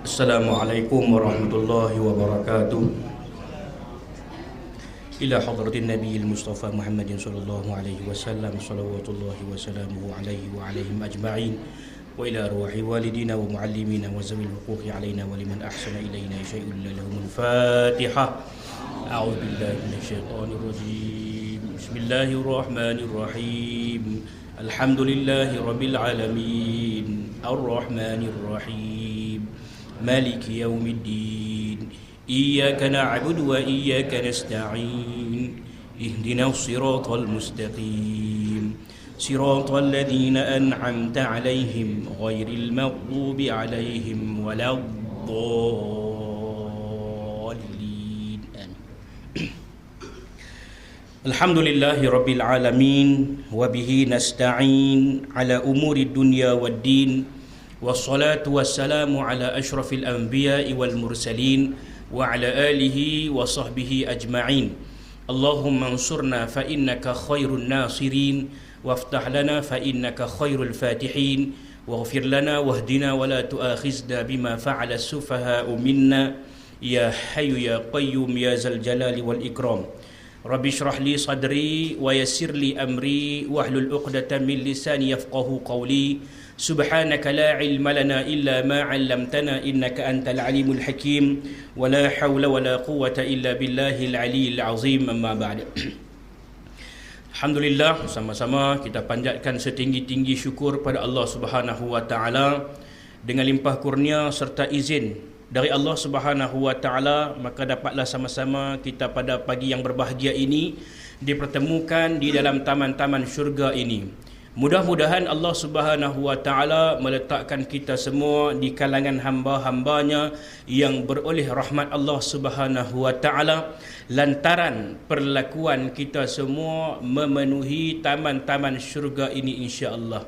Assalamualaikum warahmatullahi wabarakatuh. Ila hadratin Nabiyil Mustafa Muhammadin sallallahu alaihi wasallam, salawatullahi wa salamuhu alaihi wa alaihim ajma'in, wa ila arwahi walidina wa muallimina wa zawil huquqi alaina wa liman ahsana ilaina syai'un lahumul Fatihah. A'udzu billahi minasyaitonir rajim. Bismillahirrahmanirrahim. Alhamdulillahi rabbil alamin. Arrahmanir rahim. Maliki yaumiddin. Iyyaka na'budu wa iyyaka nasta'in. Ihdinas siratal mustaqim. Siratal ladzina an'amta 'alaihim ghairil maghdubi 'alaihim waladdallin. Alhamdulillahi rabbil alamin wa bihi nasta'in ala umuri dunya waddin. Wassalatu wassalamu ala ashrafil anbiya'i wal mursalin wa ala alihi wa sahbihi ajma'in. Allahumma ansurna fa innaka khairun nasirin, waftah lana fa innaka khairul fatihin, waghfir lana wahdina wa la tu'akhizna bima fa'ala as-sufaha'u minna, ya hayyu ya qayyum ya zal jalali wal ikram. Rabbi shrah li sadri wa yassir li amri wahlul 'uqdatam min lisani yafqahu qawli. Subhanaka la ilma lana illa ma 'allamtana innaka antal alimul hakim, wa la hawla wa la quwwata illa billahil aliyyil azim. Amma ba'd. Alhamdulillah, sama-sama kita panjatkan setinggi-tinggi syukur pada Allah Subhanahu wa taala. Dengan limpah kurnia serta izin dari Allah Subhanahu wa taala, maka dapatlah sama-sama kita pada pagi yang berbahagia ini dipertemukan di dalam taman-taman syurga ini. Mudah-mudahan Allah Subhanahu wa taala meletakkan kita semua di kalangan hamba-hambanya yang beroleh rahmat Allah Subhanahu wa taala lantaran perlakuan kita semua memenuhi taman-taman syurga ini, insya-Allah.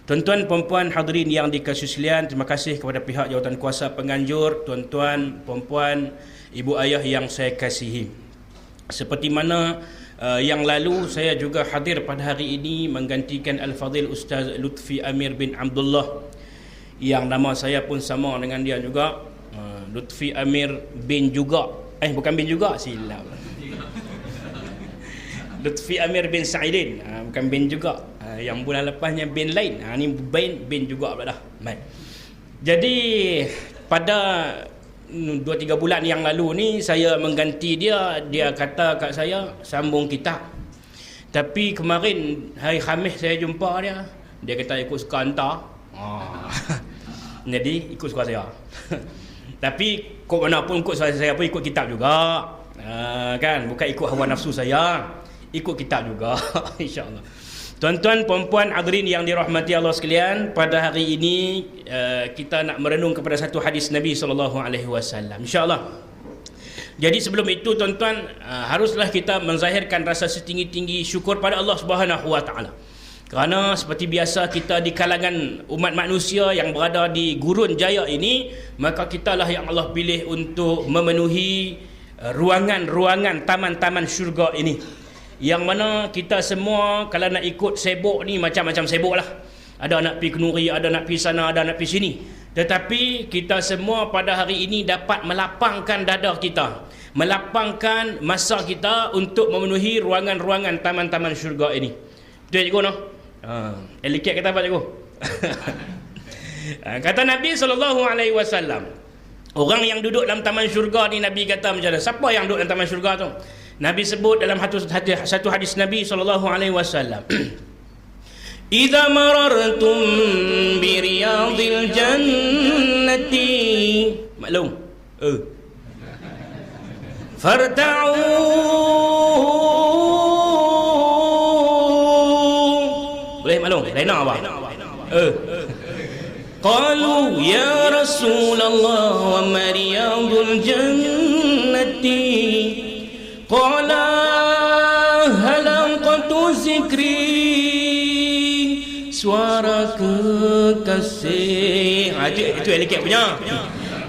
Tuan-tuan, puan-puan, hadirin yang dikasihi sekalian, terima kasih kepada pihak jawatan kuasa penganjur, tuan-tuan, puan-puan, ibu ayah yang saya kasihi. Seperti mana yang lalu, saya juga hadir pada hari ini menggantikan Al-Fadhil Ustaz Lutfi Amir bin Abdullah, yang nama saya pun sama dengan dia juga, Lutfi Amir bin juga, bukan bin juga, silap. Lutfi Amir bin Sa'idin, bukan bin juga. Yang bulan lepasnya bin lain, ni bin juga pula dah. Baik. Jadi pada 2-3 bulan yang lalu ni saya mengganti dia. Dia kata kat saya sambung kitab. Tapi kemarin hari Khamis saya jumpa dia. Dia kata ikut suka hantar. Jadi ikut suka saya. Tapi kok mana pun ikut suka saya pun ikut kitab juga. Kan, bukan ikut hawa nafsu saya. Ikut kitab juga. InsyaAllah. Tuan-tuan, puan-puan, hadirin yang dirahmati Allah sekalian, pada hari ini kita nak merenung kepada satu hadis Nabi SAW, insya-Allah. Jadi sebelum itu, tuan-tuan, haruslah kita menzahirkan rasa setinggi-tinggi syukur pada Allah Subhanahu wa taala. Kerana seperti biasa kita di kalangan umat manusia yang berada di gurun jaya ini, maka kitalah yang Allah pilih untuk memenuhi ruangan-ruangan taman-taman syurga ini. Yang mana kita semua kalau nak ikut sibuk ni macam-macam sibuk lah. Ada nak pergi Kenuri, ada nak pergi sana, ada nak pergi sini. Tetapi kita semua pada hari ini dapat melapangkan dada kita, melapangkan masa kita untuk memenuhi ruangan-ruangan taman-taman syurga ini. Betul cikgu no? Eliket kata apa cikgu? Kata Nabi SAW, orang yang duduk dalam taman syurga ni, Nabi kata macam mana? Siapa yang duduk dalam taman syurga tu? Nabi sebut dalam satu hadis Nabi SAW, "Idza marartum bi riyadil jannati," maklum, "farta'u," boleh maklum, lain apa? "Qalu ya Rasulullah wa ma riyadul jannati?" Qala halaqatu zikri, suara kekasih. Itu eliket punya.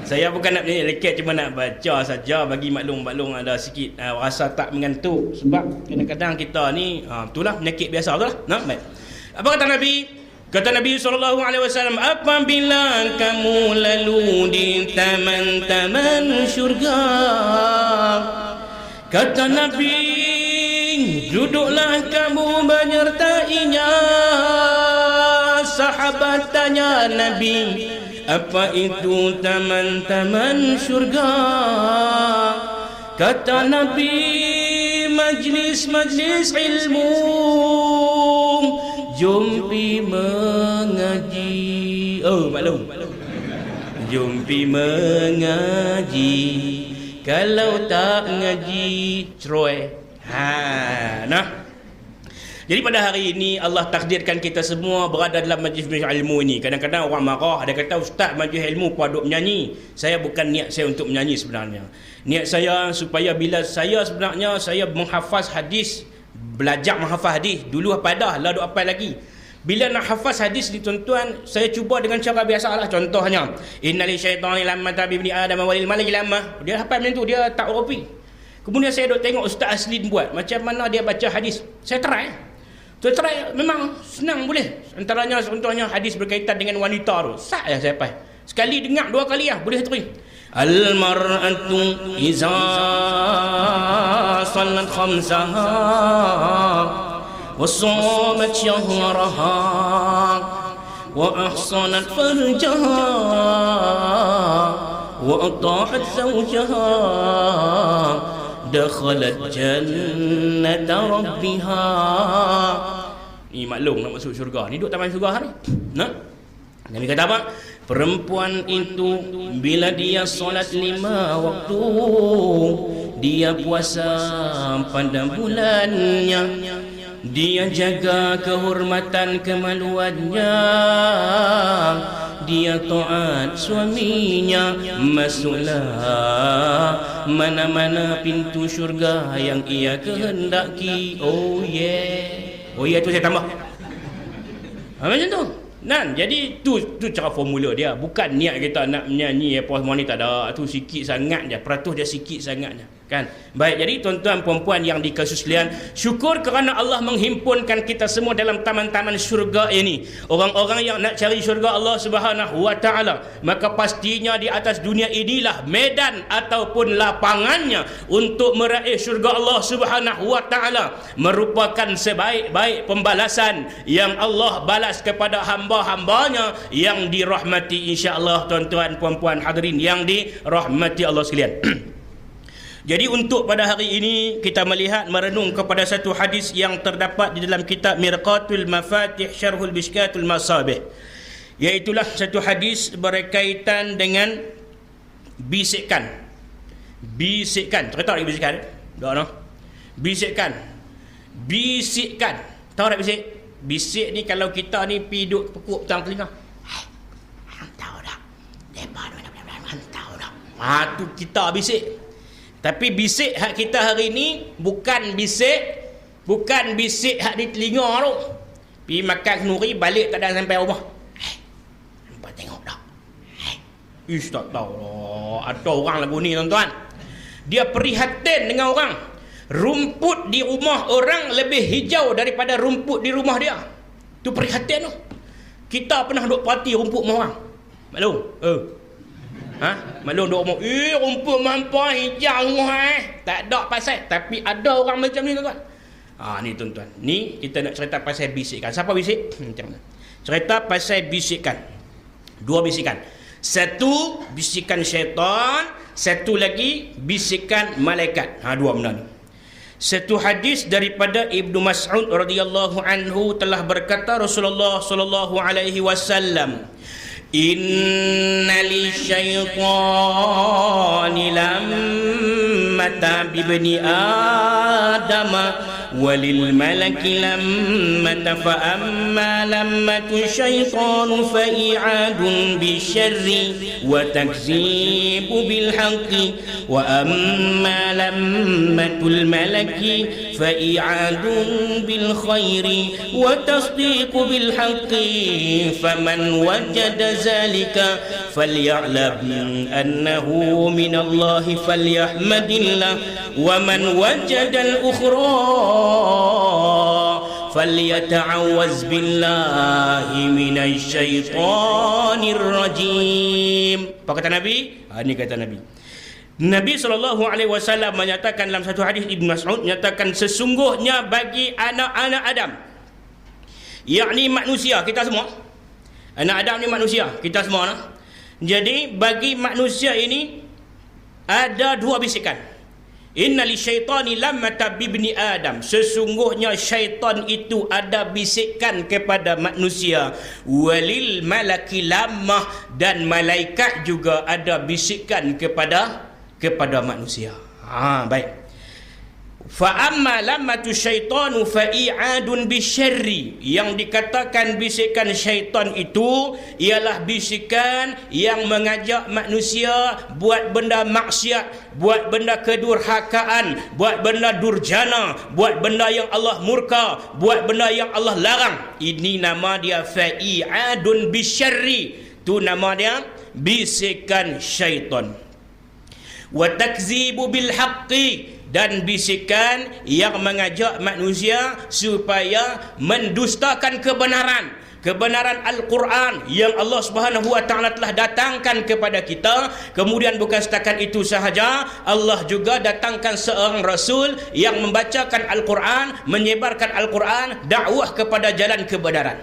Saya bukan nak eliket, cuma nak baca saja bagi maklum ada sikit rasa tak mengantuk. Sebab kadang-kadang kita ni betul lah penyakit biasa, betul lah. Nah, baik. Apa kata Nabi? Kata Nabi SAW, apabila kamu lalu di taman-taman syurga, kata Nabi, duduklah kamu menyertainya. Sahabat tanya Nabi, apa itu taman-taman syurga? Kata Nabi, majlis-majlis ilmu, jom pi mengaji. Oh maklum, jom pi mengaji. Kalau tak ngaji, ceroy. Nah. Jadi pada hari ini Allah takdirkan kita semua berada dalam majlis ilmu ini. Kadang-kadang orang marah, ada kata ustaz majlis ilmu pun duk menyanyi. Saya bukan niat saya untuk menyanyi sebenarnya. Niat saya supaya bila saya sebenarnya saya menghafaz hadis, belajar menghafaz hadis. Dulu apa dah, lah duk hafal lagi. Bila nak hafaz hadis ni tuan-tuan, saya cuba dengan cara biasalah. Contohnya, innal syaitani lamma tabibni adam walil malaki lamma. Dia hafal macam tu, dia tak urupi. Kemudian saya duk tengok Ustaz Aslin buat macam mana dia baca hadis. Saya try. Memang senang boleh. Antaranya contohnya hadis berkaitan dengan wanita tu. Sat je saya faham. Sekali dengar, dua kali lah boleh terus. Al-mar'atu iza salat khamsaha wa shamat shahraha wa ahsanat farjaha wa ata'at zawjaha dakhalat jannata rabbiha. Ni maklum nak masuk syurga. Ni duduk taman syurga ni. Nah. Nabi kata apa? Perempuan itu bila dia solat 5 waktu, dia puasa pada bulannya, dia jaga kehormatan kemaluannya, dia taat suaminya, masuklah mana-mana pintu syurga yang ia kehendaki. Oh yeah, tu saya tambah. Macam tu. Nah, jadi tu cara formula dia. Bukan niat kita nak menyanyi apa semua ni, tak ada. Tu sikit sangat je, peratus dia sikit sangat je, kan? Baik, jadi tuan-tuan puan-puan yang dikasihi sekalian, syukur kerana Allah menghimpunkan kita semua dalam taman-taman syurga ini. Orang-orang yang nak cari syurga Allah Subhanahu wa taala, maka pastinya di atas dunia inilah medan ataupun lapangannya untuk meraih syurga Allah Subhanahu wa taala, merupakan sebaik-baik pembalasan yang Allah balas kepada hamba-hambanya yang dirahmati, insya-Allah. Tuan-tuan puan-puan hadirin yang dirahmati Allah sekalian. Jadi untuk pada hari ini kita melihat merenung kepada satu hadis yang terdapat di dalam kitab Mirqatul Mafatih Syarhul Mishkatul Masabih, iaitulah satu hadis berkaitan dengan bisikan. Cerita lagi bisikan? Tak no? Bisikan. Tahu tak bisik? Bisik ni kalau kita ni pi duk pekuk tang telinga. Tahu tak? Depa tahu tak? Tu kita bisik. Tapi bisik hak kita hari ni bukan bisik hak di telinga tu. Pi makan kenduri balik tak ada sampai rumah. Nampak tengok tak? Ish, tak tahu lah. Ada orang lagu ni tuan-tuan. Dia prihatin dengan orang. Rumput di rumah orang lebih hijau daripada rumput di rumah dia. Tu prihatin tu. Kita pernah duk parti rumput rumah orang. Maklum? Maklum duk rumah. Rumput mampu hijau rumah tak ada pasal. Tapi ada orang macam ni tuan-tuan. Ni tuan-tuan. Ni kita nak cerita pasal bisikan. Siapa bisik? Macam mana? Cerita pasal bisikan. 2 bisikan. Satu bisikan syaitan, satu lagi bisikan malaikat. 2 benda ni. Satu hadis daripada Ibnu Mas'ud radhiyallahu anhu telah berkata Rasulullah sallallahu alaihi wasallam, innal syaitani lamma bibni adama walil malaki lamma fa amma lamma syaitanu fa i'adun bisyarri wa takzibu bil haqqi wa amma lammatul malaki fa i'adun bil khairi wa tasdiqu bil haqqi faman wajada zalika falya'lam annahu min Allah falyahmadillah wa man wajada al ukhra falyata'awwaz billahi minasyaitonir rajim. Apa kata Nabi? Ini kata Nabi. Nabi SAW menyatakan dalam satu hadis, Ibn Mas'ud menyatakan, sesungguhnya bagi anak-anak Adam, yakni manusia kita semua, anak Adam ni manusia kita semua nah. Jadi bagi manusia ini ada dua bisikan. Inna li syaitani lamma tabibni Adam, sesungguhnya syaitan itu ada bisikan kepada manusia. Walil malaki lamah, dan malaikat juga ada bisikan kepada manusia. Baik. Fa amma lammatu syaitanu fa i'adun bisyarri, yang dikatakan bisikan syaitan itu ialah bisikan yang mengajak manusia buat benda maksiat, buat benda kedurhakaan, buat benda durjana, buat benda yang Allah murka, buat benda yang Allah larang. Ini nama dia fa'i'adun bisyarri, tu nama dia bisikan syaitan. Wa takzibu bil haqqi, dan bisikan yang mengajak manusia supaya mendustakan kebenaran Al-Quran yang Allah Subhanahu wa taala telah datangkan kepada kita. Kemudian bukan setakat itu sahaja, Allah juga datangkan seorang rasul yang membacakan Al-Quran, menyebarkan Al-Quran, dakwah kepada jalan kebenaran.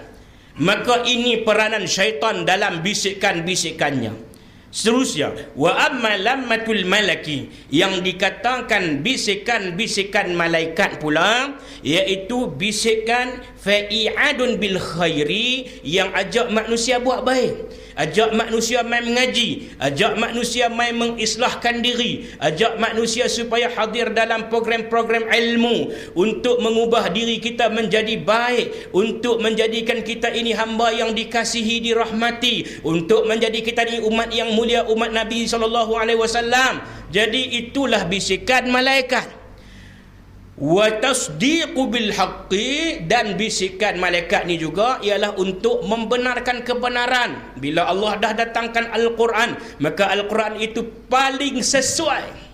Maka ini peranan syaitan dalam bisikan-bisikannya. Seterusnya, wa amma lammatul malaki, yang dikatakan bisikan-bisikan malaikat pula, iaitu bisikan fa'i'adun bil khairi, yang ajak manusia buat baik, ajak manusia mai mengaji, ajak manusia mai mengislahkan diri, ajak manusia supaya hadir dalam program-program ilmu untuk mengubah diri kita menjadi baik, untuk menjadikan kita ini hamba yang dikasihi, dirahmati, untuk menjadi kita ini umat yang mulia, umat Nabi SAW. Jadi itulah bisikan malaikat. Wa tasdiqu bil haqqi, dan bisikan malaikat ni juga ialah untuk membenarkan kebenaran. Bila Allah dah datangkan Al-Quran, maka Al-Quran itu paling sesuai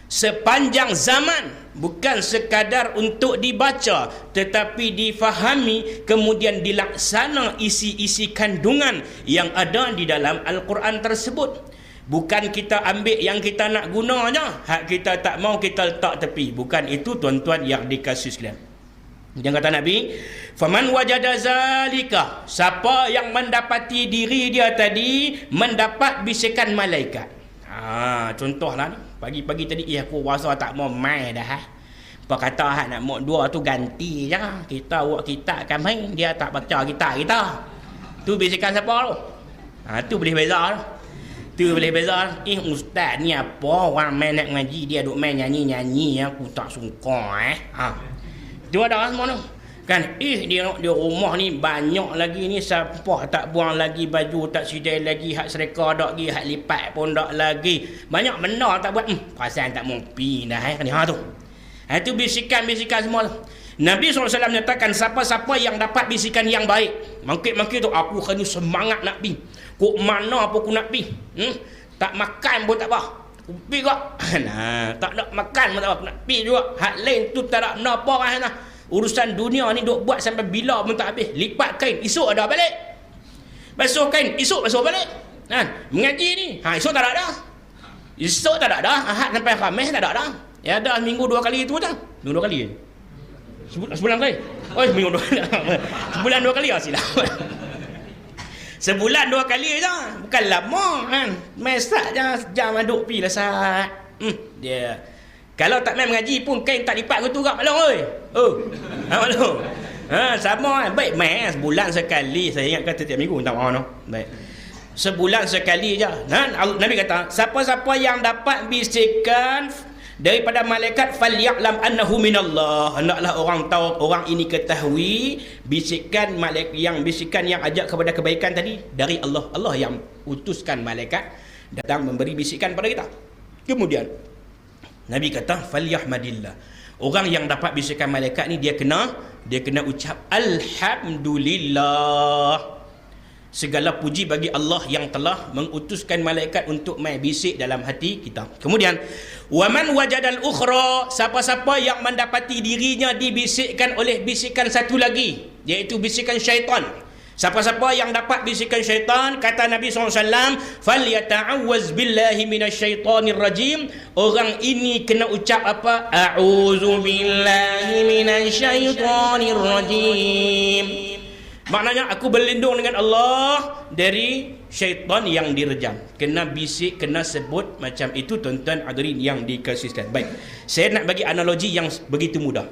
sepanjang zaman, bukan sekadar untuk dibaca tetapi difahami, kemudian dilaksana isi-isi kandungan yang ada di dalam Al-Quran tersebut. Bukan kita ambil yang kita nak guna je, hak kita tak mau kita letak tepi. Bukan itu tuan-tuan yang dikasih sekalian. Yang kata Nabi, faman wajada zalika, siapa yang mendapati diri dia tadi mendapat bisikan malaikat. Contohlah ni, pagi-pagi tadi aku rasa tak mau main dah. Apa kata hak nak mau dua tu ganti je. Kita buat kitab kan main, dia tak baca kitab kita. Tu bisikan siapa tu? Tu boleh beza tu. Tu boleh beza. Ustaz ni apa, orang main nak ngaji, dia duk main nyanyi-nyanyi, aku tak suka Tu ada semua tu. Kan di rumah ni banyak lagi ni, siapa tak buang lagi baju, tak sidai lagi, hak sereka dak lagi, hak lipat pun dak lagi. Banyak benda tak buat. Perasaan tak mau pi dah ni tu. Itu bisikan-bisikan semua tu. Nabi SAW menyatakan siapa-siapa yang dapat bisikan yang baik, mangkit-mangkit tu, aku kena semangat nak pi. Kok mana apa aku nak pi? Tak makan pun tak apa. Aku pi kok. Tak nak makan pun tak apa, aku nak pi juga. Hak lain tu tak ada apa kan. Urusan dunia ni duk buat sampai bila pun tak habis. Lipat kain, esok ada balik. Basuh kain, esok basuh balik. Mengaji ni, esok tak ada. Esok tak ada. Ahad sampai Khamis tak ada. Ya ada minggu 2 kali tu dah. Minggu 2 kali. Sebulan kali. Minggu 2 kali. Sebulan 2 kali silap. Sebulan 2 kali je. Bukan lama kan. Mesak je jam aduk pi lah sat. Dia. Kalau tak main mengaji pun kain tak lipat ke tu gak maklum oi. Maklum. Sama baik main sebulan sekali. Saya ingat kata tiap minggu tak mahu no. Baik. Sebulan sekali je. Nabi kata, siapa-siapa yang dapat bisikan daripada malaikat, falyalam annahu minallah, hendaklah orang tahu, orang ini ketahui bisikan bisikan yang ajak kepada kebaikan tadi dari Allah. Allah yang utuskan malaikat datang memberi bisikan pada kita. Kemudian Nabi kata falyahmadillah, orang yang dapat bisikan malaikat ni dia kena ucap alhamdulillah. Segala puji bagi Allah yang telah mengutuskan malaikat untuk mai bisik dalam hati kita. Kemudian, waman wajadal ukhra, siapa-siapa yang mendapati dirinya dibisikkan oleh bisikan satu lagi, iaitu bisikan syaitan. Siapa-siapa yang dapat bisikan syaitan, kata Nabi SAW, falyata'awwaz billahi minasyaitonir rajim. Orang ini kena ucap apa? A'udzu billahi minasyaitonir rajim. Maknanya aku berlindung dengan Allah dari syaitan yang direjam. Kena bisik, kena sebut macam itu, tuan-tuan hadirin yang dikasihkan. Baik, saya nak bagi analogi yang begitu mudah.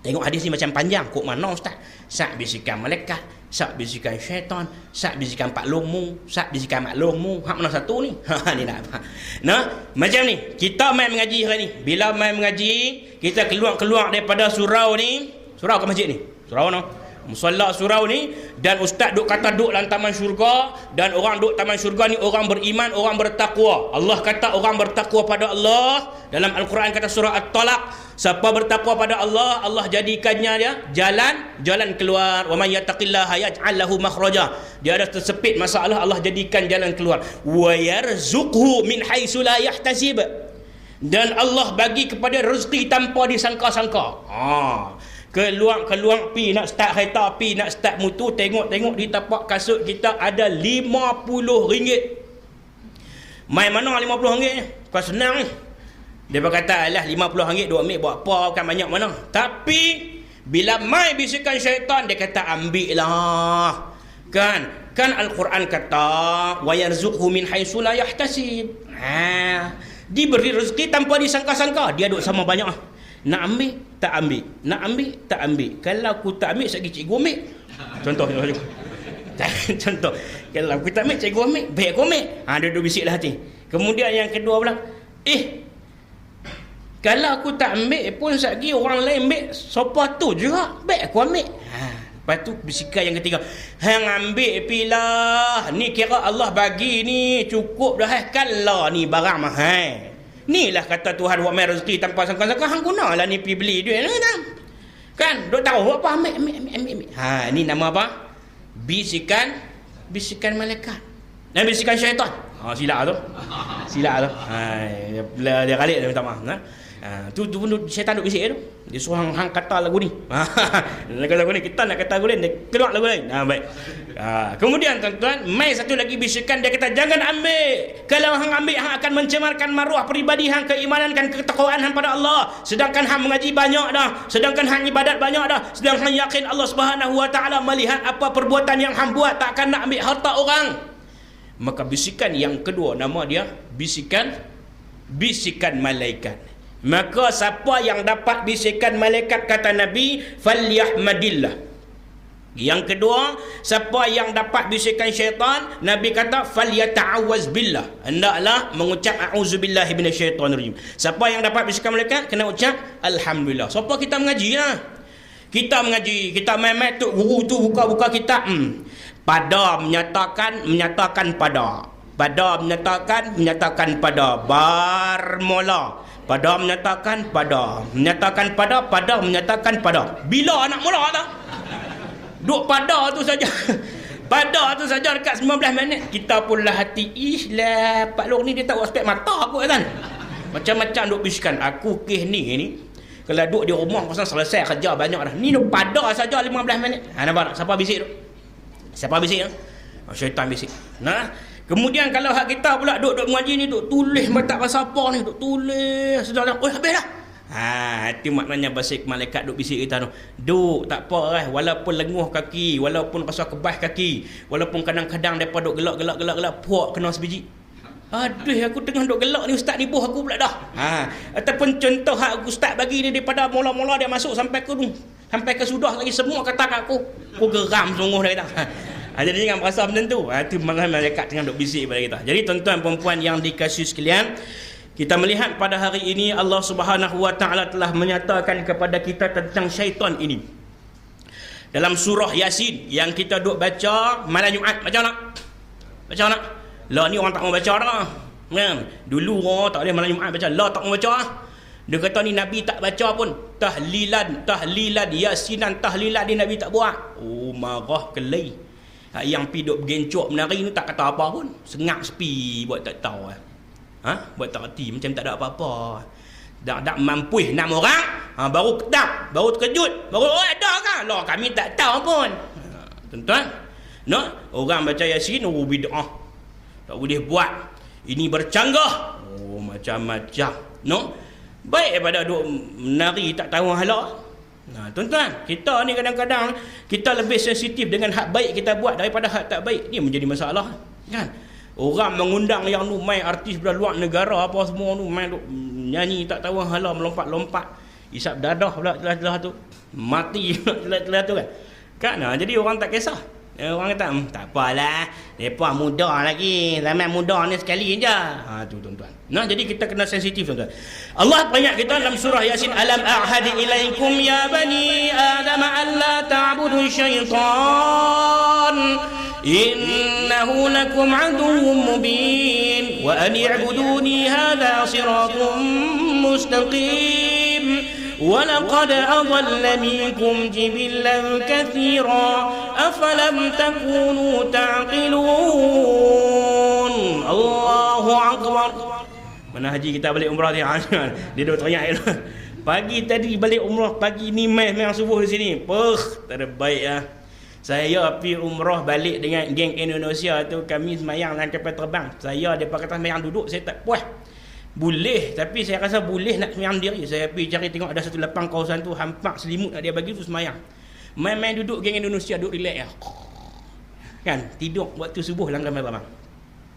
Tengok hadis ni macam panjang. Kok mana ustaz? Sak bisikan malaikat, sak bisikan syaitan, sak bisikan Pak Lomu, sak bisikan Mak Lomu. Hak mana satu ni? Ni nak apa? Nah, macam ni. Kita main mengaji hari ni. Bila main mengaji, kita keluar daripada surau ni. Surau ke masjid ni? Surau no? Musalla surau ni, dan ustaz duk kata duk dalam taman syurga, dan orang duk taman syurga ni orang beriman, orang bertakwa. Allah kata orang bertakwa pada Allah dalam Al-Quran, kata surah At-Talaq, siapa bertakwa pada Allah, Allah jadikannya dia jalan keluar. Wa may yattaqillaha yaj'al lahu makhraja. Dia ada tersepit masalah, Allah jadikan jalan keluar. Wa yarzuqhu min haitsu la yahtasib. Dan Allah bagi kepada rezeki tanpa disangka-sangka. Keluar pi nak start kereta api, nak start motor, tengok di tapak kasut kita ada RM50. Main mana RM50? Kau senang ni. Dia berkata, alah RM50 duk ambil buat apa, bukan banyak mana. Tapi bila mai bisikan syaitan, dia kata ambil lah. Kan Al-Quran kata wa yarzuqhu min haitsu la yahtasib. Diberi rezeki tanpa disangka-sangka. Dia duk sama banyak. Nak ambil, tak ambil. Nak ambil, tak ambil. Kalau aku tak ambil, sekali cikgu ambil. Contoh. Contoh. Kalau aku tak ambil, cikgu ambil. Baik aku ambil. Dia duduk bisiklah hati. Kemudian yang kedua pula, kalau aku tak ambil pun, sekali orang lain ambil. Siapa tu juga. Baik aku ambil. Lepas tu bisikan yang ketiga, hang ambil pilah. Ni kira Allah bagi ni, cukup dah. Kalau ni barang mahal. Inilah kata Tuhan buat main rezeki tanpa sangka-sangka. Hang gunalah ni pergi beli duit kan. Duk tahu apa ambil. Ni nama apa? Bisikan malaikat. Dan bisikan syaitan. Silap tu. Dia kalik dia minta maaf. Tu syaitan duk bisik tu. Dia suruh hang kata lagu ni. Lagu ni kita nak kata lagu lain, dia keluar lagu lain. Baik. Kemudian tuan-tuan, mai satu lagi bisikan, dia kata jangan ambil. Kalau hang ambil, hang akan mencemarkan maruah peribadi hang, keimanan dan ketakwaan hang pada Allah. Sedangkan hang mengaji banyak dah, sedangkan hang ibadat banyak dah, sedangkan hang yakin Allah Subhanahu wa taala melihat apa perbuatan yang hang buat, takkan nak ambil harta orang. Maka bisikan yang kedua, nama dia bisikan malaikat. Maka siapa yang dapat bisikan malaikat, kata Nabi, falyahmadillah. Yang kedua, siapa yang dapat bisikan syaitan, Nabi kata falyata'awwaz billah. Hendaklah mengucap a'udzubillahi minasyaitonir rajim. Siapa yang dapat bisikan malaikat, kena ucap alhamdulillah. Siapa kita mengaji lah. Kita mengaji, kita main-main tu, guru tu buka-buka kitab. Pada menyatakan pada. Pada menyatakan pada. Barmola. Pada menyatakan pada. Pada menyatakan pada. Bila nak mula tak? Duk pada tu saja. Pada tu saja dekat 19 minit. Kita pun lah hati. Pak Lok ni dia tak aspek mata aku kan. Macam-macam duk bisikan. Aku ni. Kalau duk di rumah pasal selesai kerja banyak dah. Ni duk pada saja 15 minit. Nampak tak? Siapa bisik tu? Syaitan bisik. Kemudian kalau hak kita pula duk mengaji ni, duk tulis tak pasal apa ni, duk tulis sudah dah. Habis dah. Itu maknanya basik malaikat duk bisik kita tu. Duk tak apa lah, walaupun lenguh kaki, walaupun pasal kebas kaki, walaupun kadang-kadang depa duk gelak puak kena sebiji. Aduh, aku tengah duk gelak ni, ustaz ni buh aku pula dah. Ataupun contoh hak ustaz bagi ni, daripada mula-mula dia masuk sampai ke sudah lagi semua kata kat aku. Aku geram sungguh dia kata. Jadi jangan merasa benda tu. Itu malaikat tengah duk bisik pada kita. Jadi tuan-tuan perempuan yang dikasihi sekalian, kita melihat pada hari ini Allah Subhanahu wa taala telah menyatakan kepada kita tentang syaitan ini. Dalam surah Yasin yang kita duk baca malam Jumaat, baca nak? Lah ni orang tak mau baca dah. Kan? Dulu orang tak boleh malam Jumaat baca. Lah tak mau baca. Dia kata ni Nabi tak baca pun. Tahlilan, Yasinan, tahlilan ni Nabi tak buat. Marah kelai. Yang pi duk bergencok menari ni tak kata apa pun. Sengak sepi buat tak tahu. Buat tak reti macam tak ada apa-apa. Tak mampu 6 orang, baru kedap, baru terkejut, baru ada kan? Lah kami tak tahu pun. Tuan-tuan, orang baca Yasin, bid'ah. Tak boleh buat. Ini bercanggah. Macam-macam. Baik daripada duk menari tak tahu hala. Tuan-tuan, kita ni kadang-kadang kita lebih sensitif dengan hak baik kita buat daripada hak tak baik. Ini menjadi masalah, kan? Orang mengundang yang tu main artis dari luar negara apa semua tu main nyanyi tak tahu hala, melompat-lompat, isap dadah pula celah-celah tu, mati celah-celah tu kan. Jadi orang tak kisah. Orang kata tak apalah, depa muda lagi, zaman muda ni sekali je. Tu tuan-tuan. Jadi kita kena sensitif tuan-tuan. Allah banyak kita dalam surah Yasin, alam a'hadi ilaikum ya bani adam alla ta'budu syaitan innahu lakum aduwwun mubin wa an i'buduni hadha siratun mustaqim ولقد أضل منكم جبلا كثيرا أفلم تكونوا تعقلون الله أكبر. Mana haji kita balik umrah dia dah teringat pagi tadi balik umrah, pagi ni memang subuh di sini terbaik lah. Saya pergi umrah balik dengan geng Indonesia tu, kami semayang dalam kapal terbang. Saya depa kata semayang duduk, saya tak puas. Boleh, tapi saya rasa boleh nak semayang diri. Saya pergi cari tengok ada satu lapang kawasan tu, hampak selimut nak dia bagi tu semayang. Main-main duduk geng Indonesia, duduk relax kan, tidur waktu subuh dalam kapal terbang.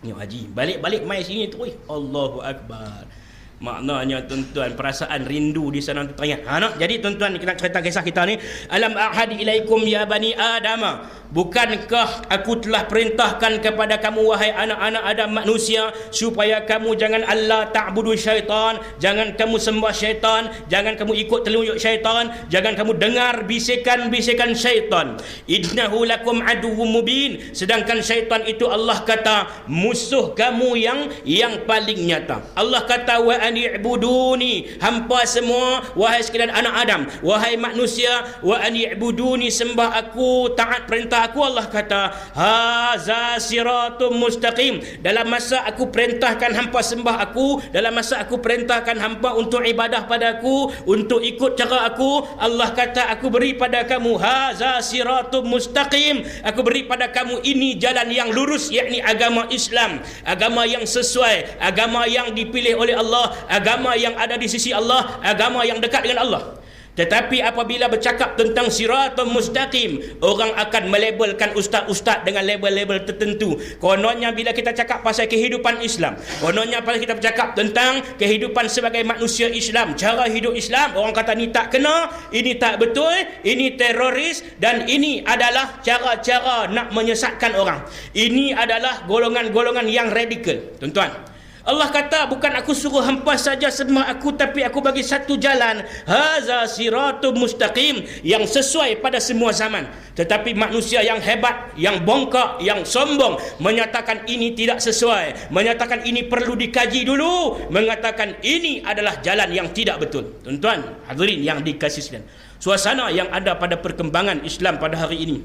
Ni haji, balik-balik mai sini tu, Allahu Akbar. Maknanya tuan-tuan, perasaan rindu di sana tu teringat. Jadi tuan-tuan, kita cerita kisah kita ni. Alam a'hadi ilaikum ya bani Adam, bukankah aku telah perintahkan kepada kamu wahai anak-anak Adam manusia, supaya kamu jangan Allah ta'budu syaitan, jangan kamu sembah syaitan, jangan kamu ikut telunjuk syaitan, jangan kamu dengar bisikan-bisikan syaitan. Innahu lakum aduwwum mubin, sedangkan syaitan itu Allah kata musuh kamu yang paling nyata. Allah kata wa ani'buduni, hampa semua wahai sekalian anak Adam, wahai manusia, wa ani'buduni, sembah aku, taat perintah aku. Allah kata haza siratum mustaqim, dalam masa aku perintahkan hampa sembah aku, dalam masa aku perintahkan hampa untuk ibadah padaku, untuk ikut cara aku, Allah kata aku beri pada kamu haza siratum mustaqim, aku beri pada kamu ini jalan yang lurus, yakni agama Islam, agama yang sesuai, agama yang dipilih oleh Allah, agama yang ada di sisi Allah, agama yang dekat dengan Allah. Tetapi apabila bercakap tentang siratul mustaqim, orang akan melabelkan ustaz-ustaz dengan label-label tertentu. Kononnya bila kita cakap pasal kehidupan Islam, kononnya bila kita bercakap tentang kehidupan sebagai manusia Islam, cara hidup Islam, orang kata ni tak kena, ini tak betul, ini teroris, dan ini adalah cara-cara nak menyesatkan orang. Ini adalah golongan-golongan yang radikal. Tuan-tuan, Allah kata bukan aku suruh hampa saja sembah aku, tapi aku bagi satu jalan, haza siratum mustaqim, yang sesuai pada semua zaman. Tetapi manusia yang hebat, yang bongkak, yang sombong menyatakan ini tidak sesuai, menyatakan ini perlu dikaji dulu, mengatakan ini adalah jalan yang tidak betul. Tuan-tuan hadirin yang dikasihi, suasana yang ada pada perkembangan Islam pada hari ini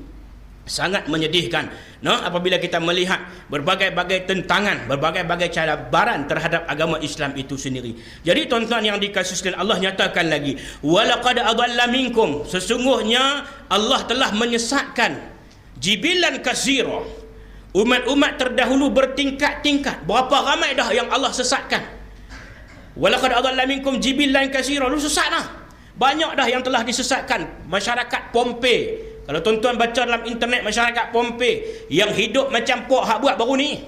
sangat menyedihkan. Apabila kita melihat berbagai-bagai tentangan, berbagai-bagai cabaran terhadap agama Islam itu sendiri. Jadi tuan-tuan yang dikasihi Allah nyatakan lagi, walaqad adalla minkum, sesungguhnya Allah telah menyesatkan jibilan katsira, umat-umat terdahulu bertingkat-tingkat. Berapa ramai dah yang Allah sesatkan. Walaqad adalla minkum jibilan katsira, lu sesat dah. Banyak dah yang telah disesatkan. Masyarakat Pompei, kalau tuan-tuan baca dalam internet, masyarakat Pompei yang hidup macam puak hak buat baru ni,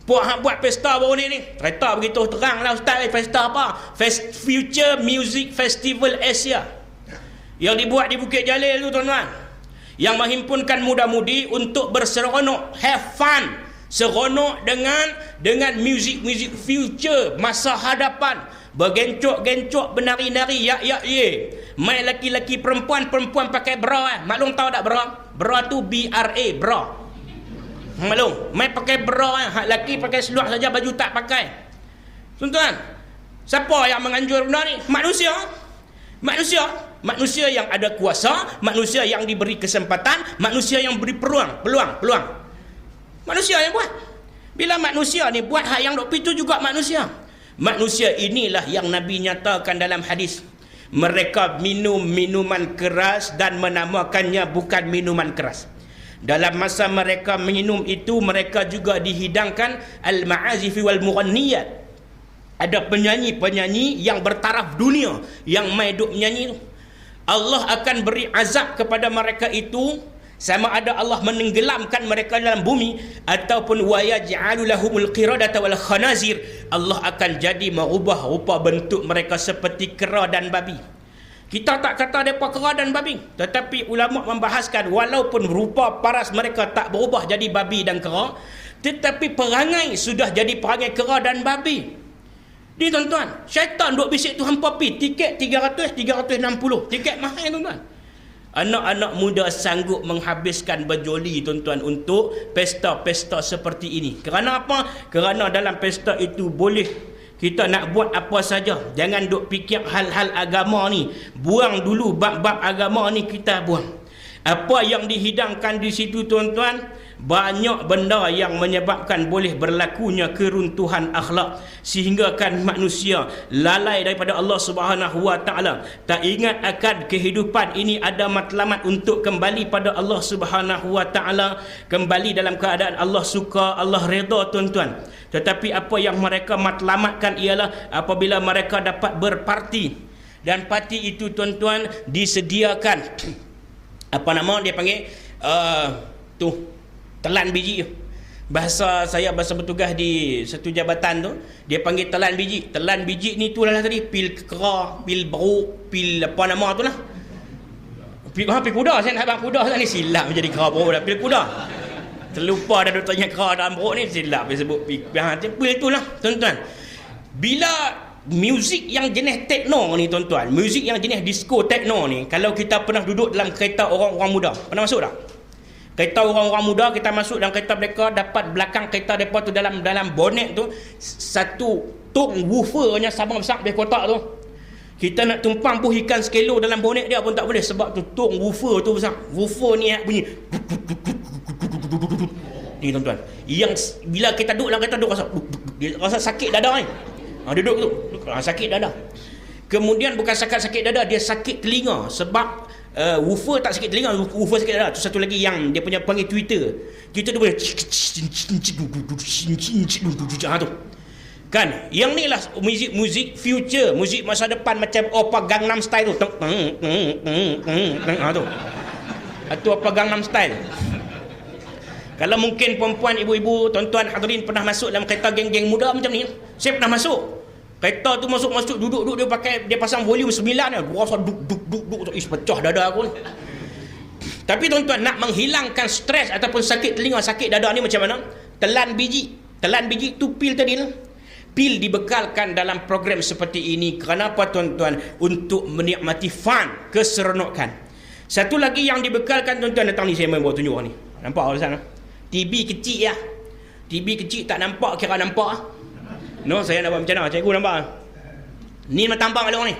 puak hak buat pesta baru ni cerita begitu terang lah ustaz, pesta apa? Future Music Festival Asia yang dibuat di Bukit Jalil tu tuan-tuan, yang menghimpunkan muda-mudi untuk berseronok, have fun, seronok dengan muzik-muzik future masa hadapan, bergencok-gencok, benari-nari, yak-yak-ye. Main laki-laki, perempuan pakai bra. Maklum tahu tak bra? Bra tu BRA, bra. Maklum, main pakai bra. Hak laki pakai seluar saja, baju tak pakai. Tuan-tuan, siapa yang menganjur benda ni? Manusia. Manusia yang ada kuasa, manusia yang diberi kesempatan, manusia yang beri peluang. Manusia yang buat. Bila manusia ni buat, hak yang dok pitu juga manusia. Manusia inilah yang Nabi nyatakan dalam hadis. Mereka minum minuman keras dan menamakannya bukan minuman keras. Dalam masa mereka minum itu, mereka juga dihidangkan al-ma'azifi wal mughanniyat. Ada penyanyi-penyanyi yang bertaraf dunia, yang main duk menyanyi tu. Allah akan beri azab kepada mereka itu, sama ada Allah menenggelamkan mereka dalam bumi ataupun wa yaj'alu lahumul qiradata wal khanazir. Allah akan jadi merubah rupa bentuk mereka seperti kera dan babi. Kita tak kata mereka kera dan babi, tetapi ulama membahaskan walaupun rupa paras mereka tak berubah jadi babi dan kera, tetapi perangai sudah jadi perangai kera dan babi. Ni tuan-tuan, syaitan duk bisik tu hampa pi tiket 300 360, tiket mahal tuan-tuan. Anak-anak muda sanggup menghabiskan berjoli tuan-tuan untuk pesta-pesta seperti ini. Kerana apa? Kerana dalam pesta itu boleh kita nak buat apa saja. Jangan duk fikir hal-hal agama ni. Buang dulu bab-bab agama ni, kita buang. Apa yang dihidangkan di situ tuan-tuan, banyak benda yang menyebabkan boleh berlakunya keruntuhan akhlak, sehingga kan manusia lalai daripada Allah Subhanahu wa taala, tak ingat akan kehidupan ini ada matlamat untuk kembali pada Allah Subhanahu wa taala, kembali dalam keadaan Allah suka, Allah redha tuan-tuan. Tetapi apa yang mereka matlamatkan ialah apabila mereka dapat berparti, dan parti itu tuan-tuan disediakan apa nama dia panggil telan biji. Bahasa bertugas di satu jabatan tu, dia panggil telan biji. Telan biji ni tu lah tadi, pil kera, pil beruk, pil apa nama tu lah. Pil kuda, saya nak abang kuda ni silap menjadi kera beruk dah, pil kuda. Terlupa dah duk tanya kera dan beruk ni, silap dia sebut pil tu lah tuan-tuan. Bila muzik yang jenis tekno ni tuan-tuan, muzik yang jenis disco tekno ni, kalau kita pernah duduk dalam kereta orang-orang muda, pernah masuk tak? Kereta orang-orang muda, kita masuk dalam kereta mereka, dapat belakang kereta mereka tu dalam bonet tu satu tong woofernya sama besar lebih kotak tu. Kita nak tumpang puh ikan sekilo dalam bonet dia pun tak boleh, sebab tu tong woofer tu besar. Woofer ni bunyi ni tuan-tuan, yang bila kita duduk dalam kereta duduk rasa sakit dada ni. Duduk tu sakit dada. Kemudian bukan sakit dada, dia sakit telinga, sebab woofer tak sakit telinga, woofer sakit dada. Tu satu lagi yang dia punya panggil Twitter tu boleh tu kan. Yang ni lah muzik future, muzik masa depan, macam apa Gangnam Style tu tu apa Gangnam Style. Kalau mungkin perempuan, ibu-ibu, tuan-tuan hadirin pernah masuk dalam kereta geng-geng muda macam ni. Saya pernah masuk. Kereta tu masuk duduk dia pasang volume 9 dia. Rasa duk pecah dada aku ni. Tapi tuan-tuan, nak menghilangkan stres ataupun sakit telinga, sakit dada ni macam mana? Telan biji tu pil tadi lah. Pil dibekalkan dalam program seperti ini. Kenapa tuan-tuan? Untuk menikmati fun, keseronokan. Satu lagi yang dibekalkan tuan-tuan, datang ni saya main buat tunjuk ni. Nampak tak sana? TV kecil ya. TV kecil tak nampak, kira nampak. No, saya nak buat macam mana? Cikgu nampak. Ni nak tambang ada orang ni.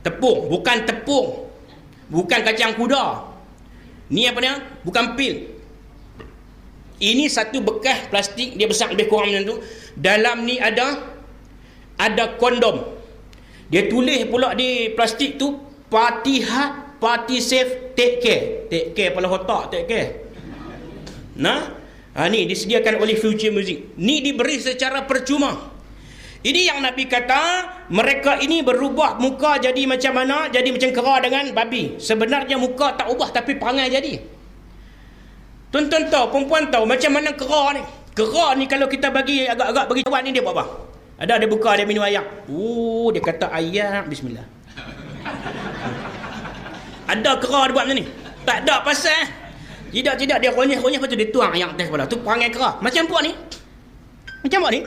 Tepung, bukan kacang kuda. Ni apa dia? Bukan pil. Ini satu bekas plastik, dia besar lebih kurang macam tu. Dalam ni ada kondom. Dia tulis pula di plastik tu, party hard, party safe, take care kepala otak, take care. Ni disediakan oleh Future Music. Ni diberi secara percuma. Ini yang Nabi kata, mereka ini berubah muka jadi macam mana? Jadi macam kera dengan babi. Sebenarnya muka tak ubah, tapi perangai jadi. Tuan-tuan tahu, perempuan tahu macam mana kera ni. Kera ni kalau kita bagi agak-agak bagi jawab ni, dia buat apa? Dia buka, dia minum air. Dia kata ayam, bismillah. Ada kera dia buat macam ni? Tak ada pasal. Tidak, dia ronyah-ronyah, lepas tu dia tuang yang atas kepala. Tu perangai kera. Macam apa ni?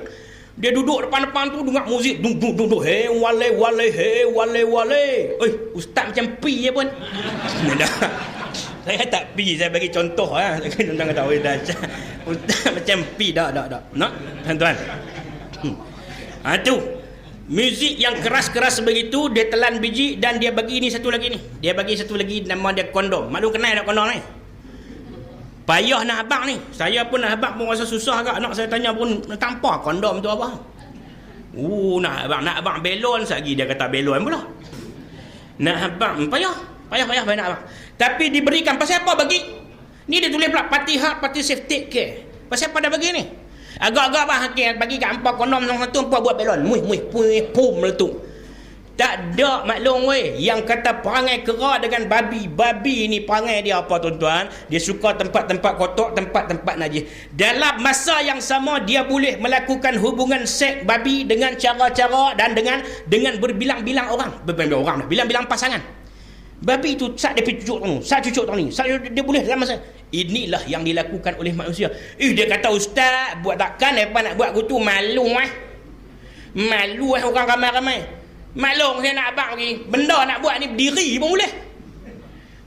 Dia duduk depan-depan tu dengar muzik. Duduk. Hey wale. Ustaz macam pi je pun. Saya tak pi, saya bagi contoh. Tuan-tuan kata, Ustaz macam pi. Tak. Nak? Tuan-tuan. Tu. Muzik yang keras-keras begitu, dia telan biji dan dia bagi ni satu lagi ni. Dia bagi satu lagi nama dia kondom. Maklum kenal tak kondom ni? Payah nak habaq ni. Saya pun nak habaq pun rasa susah agak. Anak saya tanya pun tanpa kondom tu apa. Nak habaq belon lagi dia kata belon pula. Nak habaq payah nak habaq. Tapi diberikan pasal apa bagi? Ni dia tulis pula Fatihah, party safety care. Pasal apa dah bagi ni? Agak-agak bah hakim bagi kat hampa kondom satu hampa buat belon. Pum meletup. Tak ada maklum weh yang kata perangai kera dengan babi. Babi ni perangai dia apa tuan-tuan? Dia suka tempat-tempat kotor, tempat-tempat najis. Dalam masa yang sama dia boleh melakukan hubungan seks babi dengan cara-cara dan dengan berbilang-bilang orang. Bilang-bilang pasangan. Babi tu sat dia pergi cucuk tang ni, dia boleh dalam masa. Inilah yang dilakukan oleh manusia. Dia kata ustaz, buat takkan depa nak buat gitu malu Malu orang ramai-ramai. Maklum saya nak abang lagi. Benda nak buat ni berdiri pun boleh.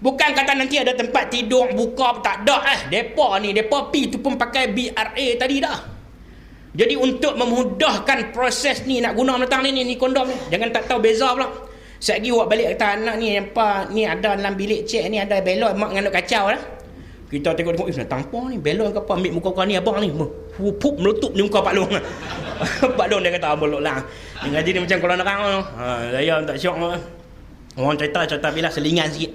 Bukan kata nanti ada tempat tidur buka tak ada depa pi tu pun pakai BRA tadi dah. Jadi untuk memudahkan proses ni nak guna datang ni kondom ni. Jangan tak tahu beza pula. Sekali awak balik kata anak ni apa ni ada dalam bilik cek ni ada belon mak nganduk kacau lah. Kita tengok nak tampar ni belon ke apa ambil muka kau ni abang ni. Pup meletup ni muka Pak Long. Pak Long dia kata bolok lah. Dia ngaji ni macam kalau nerang tu. Saya tak syok. Orang cerita bila selingan sikit.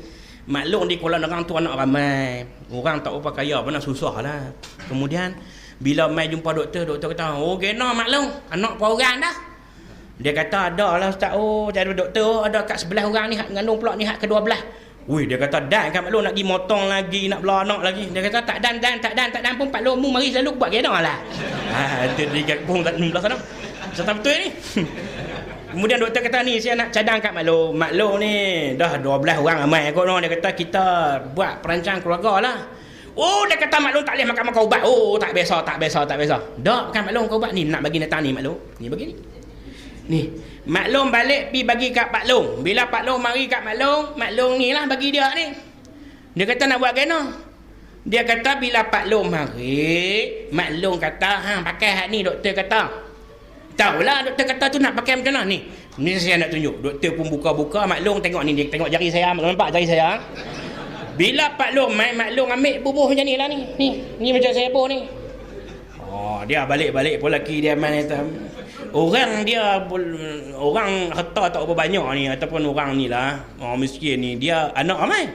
Maklum di Kuala Nerang tu anak ramai. Orang tak apa kaya pun nak susah lah. Kemudian bila mai jumpa doktor kata, kena maklum anak per orang dah. Dia kata ada lah ustaz. Jadi doktor ada kat sebelah orang ni hak mengandung pula ni hak kedua belah. Dia kata dan kan Pak Long nak pergi motong lagi, nak belah anak lagi. Dia kata tak dan pun Pak Long mu mari selalu buat kena lah. Dia pun tak belah sana. Serta betul ni. Kemudian doktor kata ni saya nak cadang kat Mak Long ni dah 12 orang ramai kot. Dia kata kita buat perancang keluarga lah. Dia kata Mak Long tak boleh makan ubat. Tak biasa. Dak kan Mak Long kau ubat ni nak bagi datang ni Mak Long. Ni bagi ni. Ni Mak Long balik pi bagi kat Pak Long. Bila Pak Long mari kat Mak Long ni lah bagi dia ni. Dia kata nak buat kena. Dia kata bila Pak Long mari, Mak Long kata pakai hak ni doktor kata. Tahulah doktor kata tu nak pakai macam mana ni. Ni saya nak tunjuk. Doktor pun buka-buka Mak Long tengok ni, dia tengok jari saya, nampak jari saya. Bila Pak Long mai Mak Long ambil bubuh macam ni lah ni. Ni macam saya buh ni. Dia balik-balik pun laki dia main tu. Orang harta tak apa banyak ni ataupun orang ni lah, orang miskin ni dia anak ramai.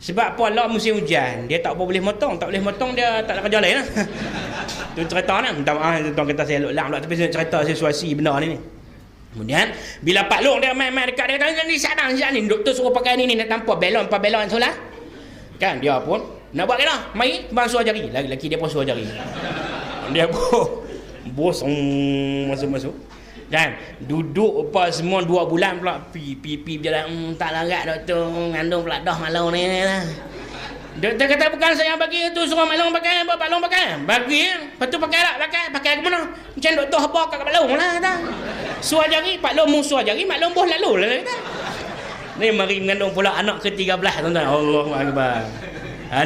Sebab apa lah musim hujan, dia tak apa boleh motong, dia tak ada kerja lain lah. Tu cerita ni, minta maaf tuan kata saya lok lang pula tapi saya cerita situasi benda ni. Kemudian bila Pak Long dia main dekat dia kata ni sana ni doktor suruh pakai ni nak tampar belon solah. Kan dia pun nak buat kena, mai bang suruh jari, laki dia pun suruh jari. Dia pun bosong masuk dan duduk apa semua 2 bulan pula pi dia tak larat doktor ngandung pula dah malu ni lah. Doktor kata bukan saya bagi tu suruh Mak Long pakai apa Pak Long pakai bagi lepas tu pakai ke mana macam doktor apa kat Mak Long lah kata suruh jari Pak Long mu suruh jari Mak Long bos lalu lah kata ni mari mengandung pula anak ke-13 tuan-tuan. Allahu akbar.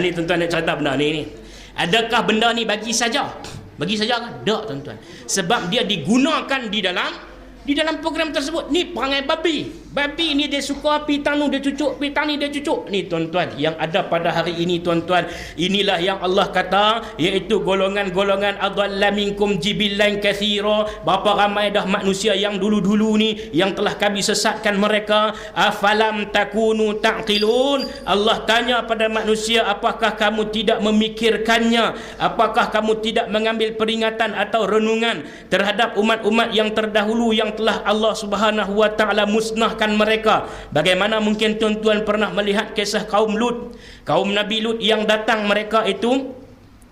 Ni tuan-tuan nak cerita benda ni adakah benda ni bagi saja kan? Tak tuan-tuan. Sebab dia digunakan di dalam program tersebut. Ni perangai babi ni dia suka pitang ni dia cucuk, pitang ni dia cucuk. Ni tuan-tuan yang ada pada hari ini tuan-tuan. Inilah yang Allah kata iaitu golongan-golongan adalla minkum jibillan katsira. Berapa ramai dah manusia yang dulu-dulu ni yang telah kami sesatkan mereka. Afalam takunu taqilun. Allah tanya pada manusia, apakah kamu tidak memikirkannya? Apakah kamu tidak mengambil peringatan atau renungan terhadap umat-umat yang terdahulu yang telah Allah Subhanahu wa taala musnahkan mereka? Bagaimana mungkin tuan-tuan pernah melihat kisah kaum Nabi Lut yang datang mereka itu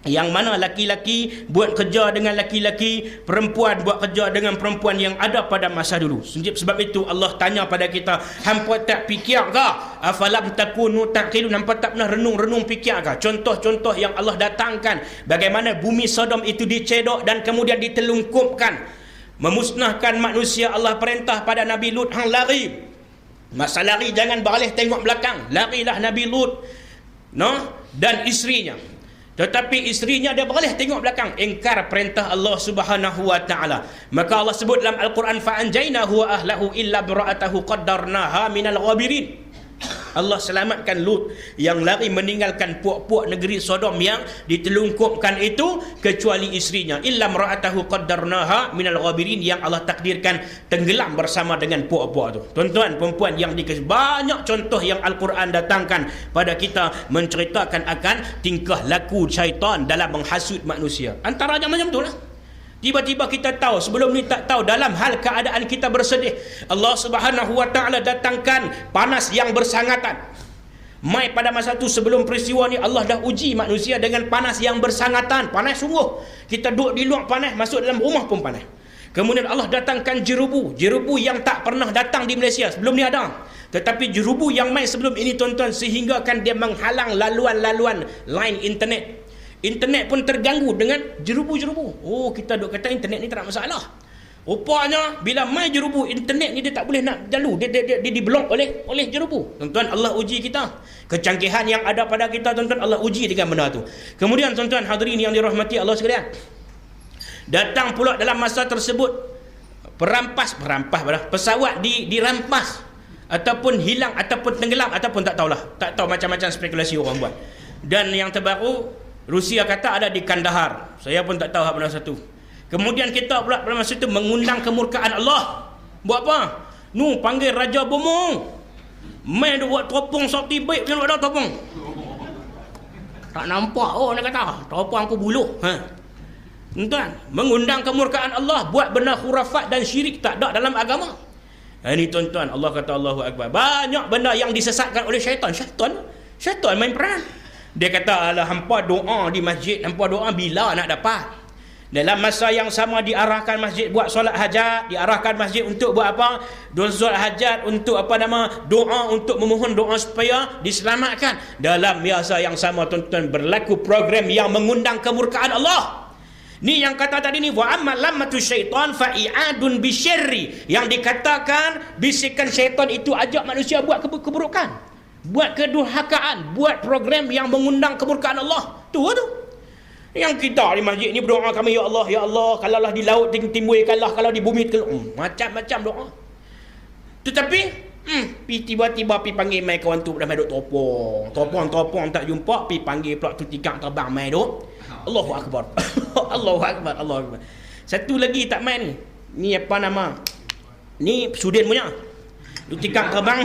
yang mana laki-laki buat kerja dengan laki-laki, perempuan buat kerja dengan perempuan yang ada pada masa dulu. Sebab itu Allah tanya pada kita, hampa tak fikir ke? Afalam takunu taqilun? Hampa tak pernah renung fikir ke? Contoh-contoh yang Allah datangkan, bagaimana bumi Sodom itu dicedok dan kemudian ditelungkupkan, memusnahkan manusia. Allah perintah pada Nabi Lut, hang lari. Masa lari jangan beralih tengok belakang. Larilah Nabi Lut dan isterinya. Tetapi isterinya dia beralih tengok belakang, ingkar perintah Allah Subhanahu wa taala. Maka Allah sebut dalam Al-Quran, fa anjaynahu wa ahlahu illa imra'atahu qaddarnaha minal ghabirin. Allah selamatkan Lut yang lari meninggalkan puak-puak negeri Sodom yang ditelungkupkan itu, kecuali isterinya, illa imra'atahu qaddarnaha minal ghabirin, yang Allah takdirkan tenggelam bersama dengan puak-puak itu. Tuan-tuan perempuan yang dikasih, banyak contoh yang Al-Quran datangkan pada kita menceritakan akan tingkah laku syaitan dalam menghasut manusia. Antaranya macam itulah. Tiba-tiba kita tahu, sebelum ni tak tahu, dalam hal keadaan kita bersedih, Allah Subhanahu wa taala datangkan panas yang bersangatan. Mai pada masa tu sebelum peristiwa ni, Allah dah uji manusia dengan panas yang bersangatan. Panas sungguh. Kita duduk di luar panas, masuk dalam rumah pun panas. Kemudian Allah datangkan jerubu. Jerubu yang tak pernah datang di Malaysia. Sebelum ni ada. Tetapi jerubu yang mai sebelum ini tuan-tuan, sehingga kan dia menghalang laluan-laluan line internet. Internet pun terganggu dengan jerubu-jerubu. Oh, kita duk kata internet ni tak ada masalah. Rupanya bila main jerubu, internet ni dia tak boleh nak jalu. Dia diblok oleh jerubu. Tuan-tuan, Allah uji kita. Kecanggihan yang ada pada kita, tuan-tuan, Allah uji dengan benda tu. Kemudian tuan-tuan hadirin yang dirahmati Allah sekalian, datang pula dalam masa tersebut pesawat dirampas ataupun hilang ataupun tenggelam ataupun tak tahulah. Tak tahu, macam-macam spekulasi orang buat. Dan yang terbaru, Rusia kata ada di Kandahar. Saya pun tak tahu apa benda satu. Kemudian kita pula pada masa itu mengundang kemurkaan Allah. Buat apa? Panggil Raja Bomong. Main dia buat topong sakti baik macam ada topong. Tak nampak dia kata. Topong aku buluh. Tuan, mengundang kemurkaan Allah, buat benda khurafat dan syirik tak ada dalam agama. Ini tuan-tuan, Allah kata Allahu Akbar. Banyak benda yang disesatkan oleh syaitan. Syaitan main peran. Dia kata, alah, hampa doa di masjid, hampa doa bila nak dapat. Dalam masa yang sama diarahkan masjid buat solat hajat, diarahkan masjid untuk buat apa? Solat hajat, untuk doa, untuk memohon doa supaya diselamatkan. Dalam masa yang sama tuan-tuan, berlaku program yang mengundang kemurkaan Allah. Ni yang kata tadi ni, wa amma lamatu syaitan fa i'adun bisyarri, yang dikatakan bisikan syaitan itu ajak manusia buat keburukan, buat kedurhakaan, buat program yang mengundang kemurkaan Allah. Tu. Yang kita di masjid ni berdoa, kami ya Allah, kalaulah di laut timbulkanlah, kalau di bumi macam-macam doa. Tetapi tiba-tiba panggil mai kawan tu dah mai duk topong tak jumpa, panggil pula tu tikam terbang mai duk. Allahu Akbar. Allahu Akbar. Satu lagi tak main ni. Ni apa nama? Ni Sudin punya. Tu tikam terbang.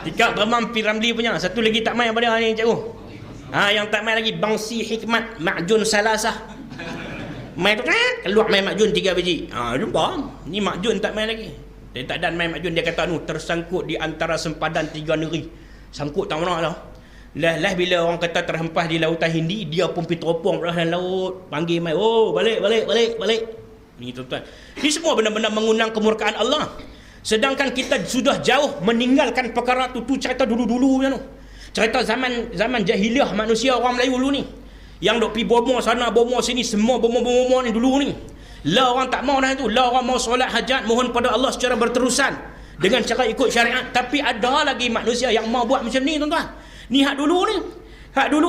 Tikam terbang Piramli punya. Satu lagi tak main apa dia ni, cikgu? Yang tak main lagi Bangsi Hikmat Makjun Salasah. Main tu keluar main Makjun 3 biji. Jumpa. Ni Makjun tak main lagi. Dia tak dan main Makjun, dia kata tersangkut di antara sempadan 3 negeri. Sangkut tak mana lah. Lah bila orang kata terhempas di lautan Hindi, dia pun pergi teropong dalam laut, panggil mai, balik. Ni tuan-tuan. Ni semua benda-benda mengundang kemurkaan Allah. Sedangkan kita sudah jauh meninggalkan perkara tu cerita dulu-dulu macam tu. Cerita zaman jahiliah manusia orang Melayu dulu ni. Yang dok pi bomo sana, bomo sini, semua bomo ni dulu ni. Lah orang tak mau dah itu. Lah orang mau solat hajat, mohon pada Allah secara berterusan dengan cara ikut syariat. Tapi ada lagi manusia yang mau buat macam ni, tuan-tuan. Ni hak dulu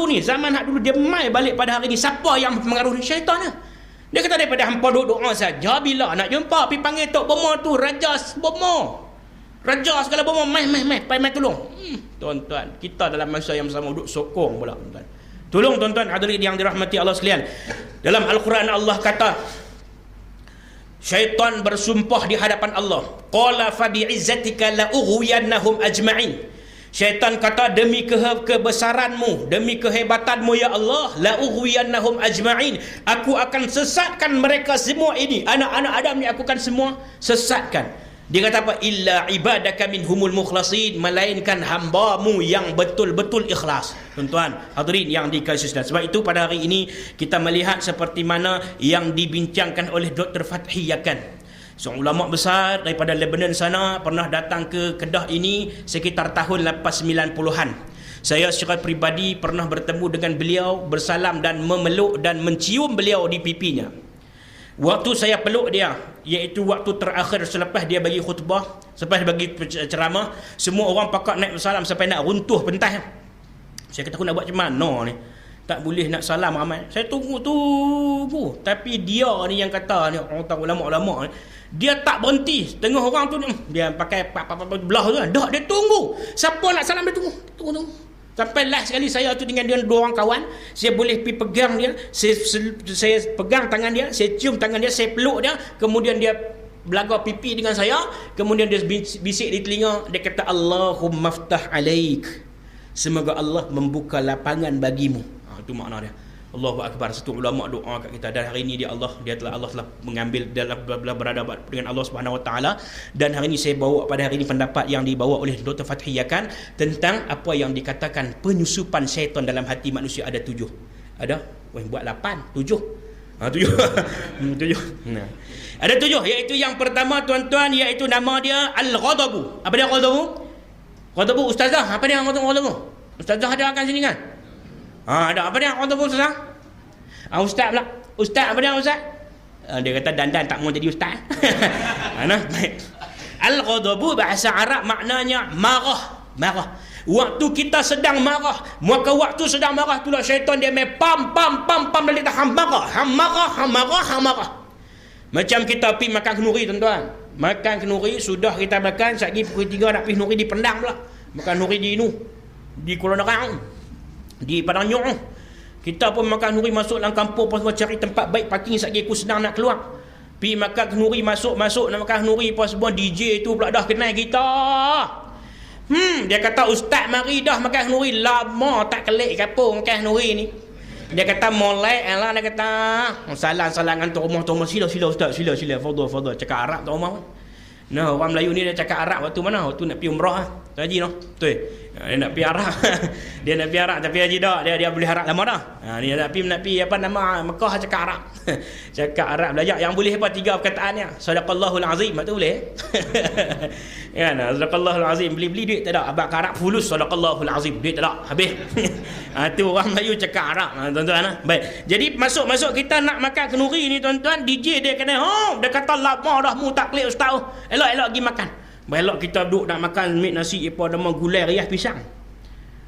ni, zaman hak dulu, dia mai balik pada hari ni. Siapa yang mengaruhi syaitan ni? Dia kata daripada hampa doa saja, bila nak jumpa pergi panggil tok bomo tu, raja bomo. Raja segala bomo, mai tolong. Tuan-tuan, kita dalam masa yang sama duduk sokong pula, tuan-tuan. Tolong tuan-tuan hadirin yang dirahmati Allah sekalian. Dalam Al-Quran Allah kata, syaitan bersumpah di hadapan Allah. Qala fa bi'izzatika la ughwiyannahum ajma'in. Syaitan kata, demi kebesaranmu, demi kehebatanmu ya Allah, la ughwiyannahum ajma'in, aku akan sesatkan mereka semua ini. Anak-anak Adam ni aku akan semua sesatkan. Dia kata apa? Illa ibadaka minhumul mukhlasin, melainkan hambamu yang betul-betul ikhlas. Tuan-tuan hadirin yang dikasihi. Sebab itu pada hari ini kita melihat seperti mana yang dibincangkan oleh Dr. Fathi Yakan, seorang ulama besar daripada Lebanon sana, pernah datang ke Kedah ini sekitar tahun 90-an. Saya secara peribadi pernah bertemu dengan beliau, bersalam dan memeluk dan mencium beliau di pipinya. Waktu saya peluk dia, iaitu waktu terakhir selepas dia bagi khutbah, selepas bagi ceramah, semua orang pakak naik bersalam sampai nak runtuh pentas. Saya kata, aku nak buat macam mana ni? tak boleh nak salam ramai. Saya tunggu. Tapi dia ni yang kata ni, orang tahu ulama-ulama ni, dia tak berhenti. Tengah orang tu dia pakai belah tu. Dah dia tunggu. Siapa nak salam dia tunggu. Sampai last sekali saya tu dengan dia 2 orang kawan, saya boleh pergi pegang dia, saya pegang tangan dia, saya cium tangan dia, saya peluk dia, kemudian dia belaga pipi dengan saya, kemudian dia bisik di telinga, dia kata Allahumma ftah alaik, semoga Allah membuka lapangan bagimu. Itu makna dia. Allahu akbar. Satu ulama doa kat kita, dan hari ini Allah telah mengambil dalam berada dengan Allah Subhanahu Wa Taala, dan hari ini saya bawa pada hari ini pendapat yang dibawa oleh Dr. Fathiyakan tentang apa yang dikatakan penyusupan syaitan dalam hati manusia ada 7. Ada? Buat 8, 7. 7. Nah. Ada 7, iaitu yang pertama tuan-tuan, iaitu nama dia Al-Ghadabu. Apa dia Ghadabu? Ghadabu ustazah. Apa dia Ghadabu? Ustazah ada akan sini kan? Ada apa dia Ghadabu ustazah? Ustaz pula. Ustaz apa dia ustaz? Dia kata dandan tak mau jadi ustaz. Al-Ghadabu bahasa Arab maknanya marah. Waktu kita sedang marah, maka waktu sedang marah itulah syaitan dia main pam dari tahan marah. Macam kita pergi makan kenuri tuan-tuan. Makan kenuri, sudah kita makan, sekali pukul 3 nak pergi kenuri di Pendang pula. Makan kenuri di di Kuala Nerang, di Padang Nyok. Kita pun makan kenuri, masuk dalam kampung pun cari tempat baik parking, sekali aku senang nak keluar. Pergi makan kenuri, masuk nak makan kenuri pun semua DJ tu pula dah kenal kita. Dia kata ustaz mari dah makan kenuri, lama tak kelik kapung makan kenuri ni. Dia kata molek lah, dia kata salam dengan tu rumah sila ustaz, sila fadhal cakap Arab tu rumah. Nah, orang Melayu ni dia cakap Arab waktu mana? Waktu nak pergi umrah haji noh. Tu. Dia nak pergi Arab. Dia nak pergi Arab tapi haji dah. Dia boleh Arab lama dah. Dia nak pergi apa nama Mekah cakap Arab. Cakap Arab belajar yang boleh apa 3 perkataannya. Sadaqallahul azim, tu boleh. Kan? Sadaqallahul azim, beli duit tak ada. Abang Arab fulus sadaqallahul azim, duit tak ada. Habis. Tu orang Melayu cakap Arab, tuan-tuan. Baik. Jadi masuk kita nak makan kenuri ni tuan-tuan, DJ dia kena dia kata lama dah mu tak klik ustaz. Elok pergi makan. Belok kita duduk nak makan nasi apa nama gulai rias pisang.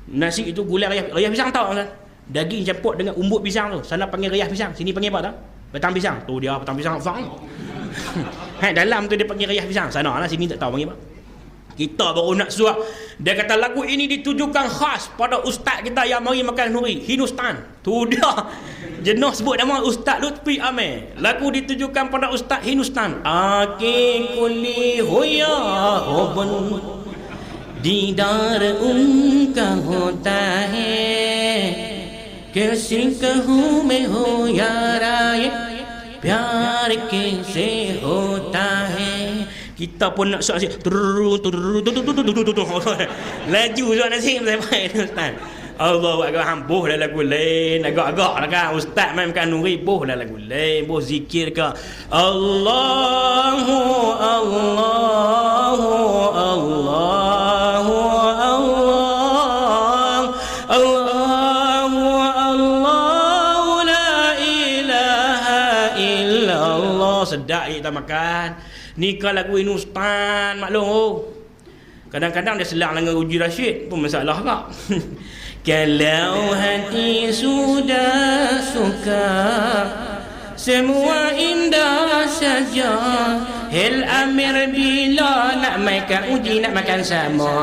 Nasi itu gulai rias pisang tahu kan? Daging campur dengan umbut pisang tu. Sana panggil rias pisang, sini panggil apa dah? Batang pisang. Tu dia batang pisang fang. Dalam tu dia panggil rias pisang. Sana lah, sini tak tahu panggil apa. Kita baru nak suap. Dia kata lagu ini ditujukan khas pada ustaz kita yang mari makan nuri, Hindustan. Tu dia. Jenuh sebut nama Ustaz Lutfi Amir. Lagu ditujukan pada Ustaz Hindustan. Ake kuli hoya hoban didar unka hota hai kaisi kahun mein ho yara ye pyar kaise hota hai. Kita pun nak suat laju suat nasi sampai Ustaz. Allahu akbar, hambuh dah lagu lain, agak-agak lah kan ustaz main makan nuri, boh dah lagu lain, boh zikir ke Allahu la ilaha illallah. Sedap kita makan ni kan lagu Hindustan maklum. Kadang-kadang dia selang dengan Uji Rashid pun masalah tak. Kalau hati sudah suka semua indah saja. Hel Amir bila nak makan uji nak makan sama.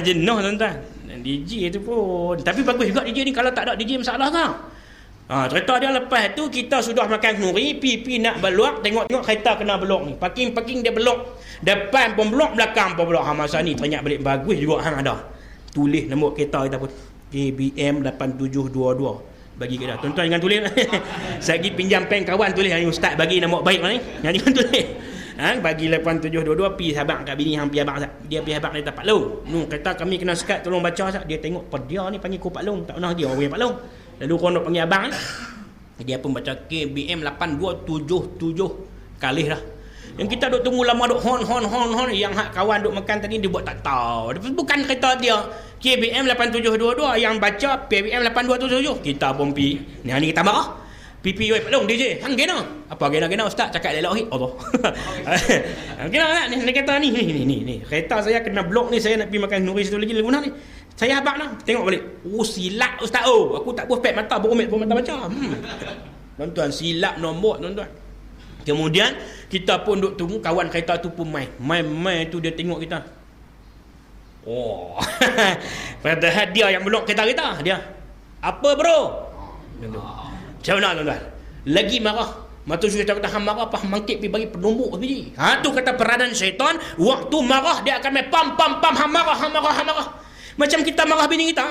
Jenuh tuan-tuan. DJ tu pun. Tapi bagus juga DJ ni, kalau tak ada DJ masalah tak? Cerita dia lepas tu kita sudah makan nuri, pipi nak belok, tengok kereta kena belok ni. Parking dia belok. Depan pun belok, belakang pun belok. Masa ni teringat balik bagus juga hang ada. Tulis nombor kereta kita pun KBM 8722 bagi kita. Tuan-tuan jangan tulis. Saya pergi pinjam pen kawan tulis ni ustaz bagi nombor baik ni. Jangan tulis. Bagi 8722 pi sahabat kat bini hang pi abang dia pi abang dia Pak Long. Kata kami kena sekat tolong baca Ustaz. Dia tengok dia ni panggil ku Pak Long, tak pernah dia orang Pak Long. Lalu kau nak panggil abang dia pun baca KBM 8277 kalih dah. Yang kita duk tunggu lama duk hon yang hak kawan duk makan tadi dia buat tak tahu. Bukan kereta dia. KBM 8722 yang baca KBM 8277. Kita pun pi. Ni hari kita marah. Pipi oi Pak Long DJ. Hang gena. Apa gena ustaz cakap elok hit. Allah. Gena tak ni kereta ni. Kereta saya kena blok ni, saya nak pergi makan nuri satu lagi lagu ni. Saya habaq dah. Tengok balik. Oh, silap ustaz. Oh, aku tak buat pek mata, berumit mata macam. Tuan-tuan, silap nombor tuan-tuan. Kemudian kita pun duk tunggu, kawan kereta tu pun main tu dia tengok kita. Oh. Padahal dia yang meluk kereta kita. Dia. Apa bro? Macam mana tuan-tuan? Lagi marah. Mata sudah kata hang marah apa mangkit pergi bagi penombok biji. Tu kata peranan syaitan, waktu marah dia akan main pam hang marah. Macam kita marah bini kita.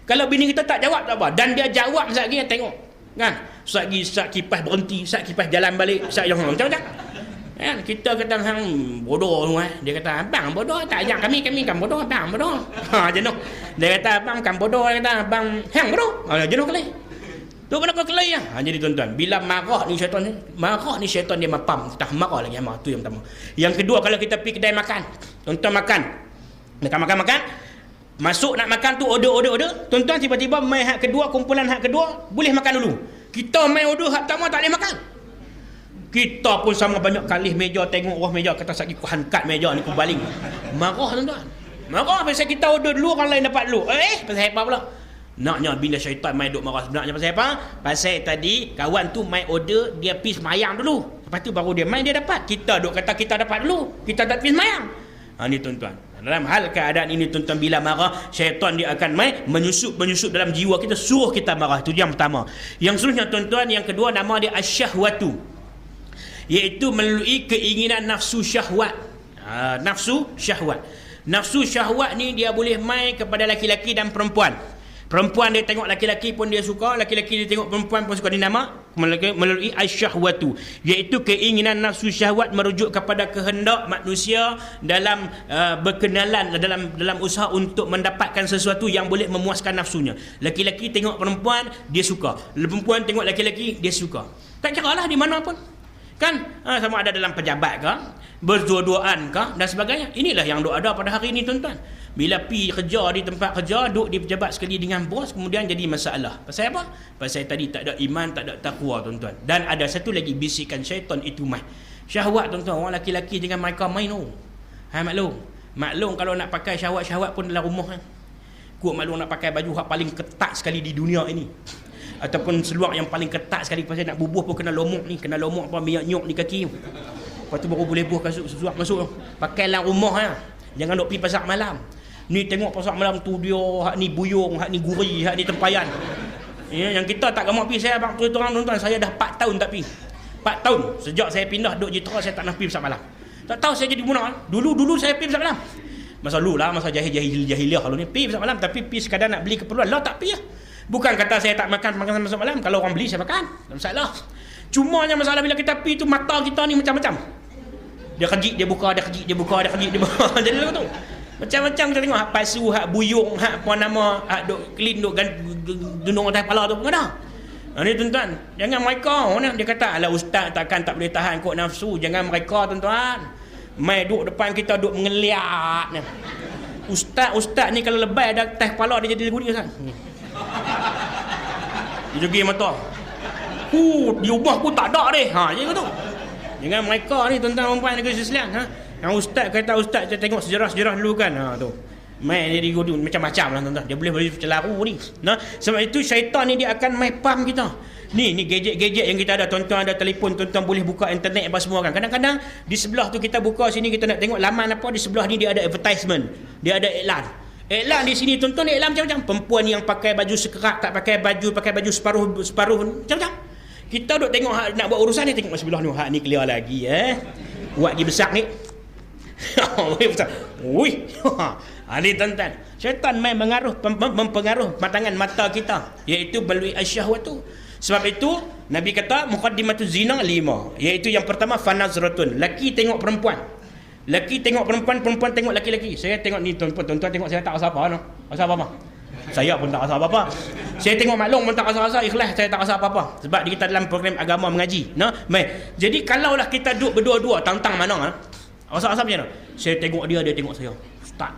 Kalau bini kita tak jawab tak apa, dan dia jawab sekejap lagi tengok. Kan? Sat kipas berhenti, sat kipas jalan balik, sat yang macam. Kan? Kita kata hang bodoh tu Dia kata abang bodoh, tak ajak kami kan bodoh, abang bodoh. Jenuh. Dia kata abang kan bodoh, dia kata abang hang bodoh. Jenuh kali. Tu pun aku kelai lah. Jadi tuan-tuan, bila marah ni syaitan dia mapam. Tak marah lagi marah. Tu yang pertama. Yang kedua, kalau kita pergi kedai makan. Tuan-tuan makan. Masuk nak makan tu order. Tuan-tuan tiba-tiba main hak kedua, kumpulan hak kedua, boleh makan dulu. Kita main order hak pertama tak boleh makan. Kita pun sama banyak kali meja tengok meja kata sakit ku hangkat meja ni ku baling. Marah tuan-tuan. Marah pasal kita order dulu, orang lain dapat dulu. Pasal apa pula? Naknya bila syaitan main duk marah sebenarnya pasal apa? Pasal tadi kawan tu main order, dia pergi semayang dulu. Lepas tu baru dia main, dia dapat. Kita duk kata kita dapat dulu, kita tak pergi semayang. Ni tuan-tuan. Dalam hal keadaan ini tuan-tuan, bila marah, syaitan dia akan main menyusup dalam jiwa kita, suruh kita marah. Itu yang pertama. Yang seterusnya tuan-tuan, yang kedua nama dia asyahwatu, iaitu melalui keinginan nafsu syahwat. Nafsu syahwat ni dia boleh main kepada laki-laki dan perempuan. Perempuan dia tengok laki-laki pun dia suka, laki-laki dia tengok perempuan pun suka. Dinama melalui asyahwatu, iaitu keinginan nafsu syahwat merujuk kepada kehendak manusia dalam berkenalan, dalam usaha untuk mendapatkan sesuatu yang boleh memuaskan nafsunya. Laki-laki tengok perempuan dia suka, perempuan tengok laki-laki dia suka. Tak kira lah di mana pun. Kan? Sama ada dalam pejabat ke, berdua-duaan ke, dan sebagainya. Inilah yang ada pada hari ini tuan-tuan. Bila pi kerja di tempat kerja, duduk di pejabat sekali dengan bos, kemudian jadi masalah. Pasal apa? Pasal tadi tak ada iman, tak ada taqwa tuan-tuan. Dan ada satu lagi bisikan syaitan itu mai. Syahwat tuan-tuan, orang laki-laki dengan mereka main tu. Maklum kalau nak pakai syahwat pun dalam rumah. Kuat maklum nak pakai baju hak paling ketat sekali di dunia ini. Ataupun seluar yang paling ketat sekali, pasal nak bubuh pun kena lomok apa minyak nyok di kaki. Lepas tu baru boleh buh sesuap masuk. Pakai dalam rumah Jangan duk pergi pasar malam. Ni tengok pasar malam tu dia hak ni buyung, hak ni guri, hak ni tempayan. Yang kita tak gamak pergi. Saya abang terang tuan-tuan, saya dah 4 tahun tak pergi. 4 tahun sejak saya pindah duk Jitra, saya tak nak pergi pasar malam. Tak tahu saya jadi guna. Dulu saya pergi pasar malam. Masa dulu lah, masa jahiliah kalau ni pergi pasar malam, tapi pergi sekadar nak beli keperluan. Lah tak pergi. Bukan kata saya tak makan pasar malam. Kalau orang beli saya makan, tak masalah. Cumanya masalah bila kita pergi tu, mata kita ni macam-macam. Dia kejik, dia buka. Jadi lagu tu macam-macam kita tengok hak pasu, hak buyung, hak apa nama, hak duk clean, duk gunung atas kepala tu pun ada. Ni tuan-tuan, jangan mereka dia kata ala ustaz tak boleh tahan kot nafsu. Jangan mereka tuan-tuan mai duk depan kita duk mengeliat ni. Ustaz ni kalau lebay ada atas kepala dia jadi lagu ni Ustaz. Dia jogi mata. Di rumah pun tak ada deh. Jadi tu. Jangan mereka ni tuan-tuan perempuan negeri Islam. Yang ustaz kata ustaz saya tengok sejarah dulu kan. Tu. Main jadi gudu macam-macam lah tuan-tuan. Dia boleh celaru ni. Sebab itu syaitan ni dia akan main pam kita. Ni gadget-gadget yang kita ada, tuan-tuan ada telefon, tuan-tuan boleh buka internet apa semua kan. Kadang-kadang di sebelah tu kita buka sini, kita nak tengok laman apa, di sebelah ni dia ada advertisement. Dia ada iklan. Iklan di sini tuan-tuan, iklan macam-macam. Perempuan yang pakai baju sekerat, tak pakai baju separuh macam-macam. Kita duk tengok hak nak buat urusan ni, tengok sebelah ni, hak ni clear lagi buat lagi besar ni. Besar. Ni tuan-tuan, syaitan main mempengaruh matangan mata kita, iaitu melalui asyahwat tu. Sebab itu Nabi kata muqaddimatuz zina 5, iaitu yang pertama fanazratun, laki tengok perempuan. Laki tengok perempuan, perempuan tengok laki-laki. Saya tengok ni tuan-tuan tengok, saya tak rasa apa rasa apa. Saya pun tak rasa apa-apa. Saya tengok maklum pun tak rasa-rasa, ikhlas saya tak rasa apa-apa. Sebab kita dalam program agama mengaji. Jadi kalaulah kita duduk berdua-dua, tang-tang mana rasa-rasa macam mana? Saya tengok dia tengok saya. Ustaz.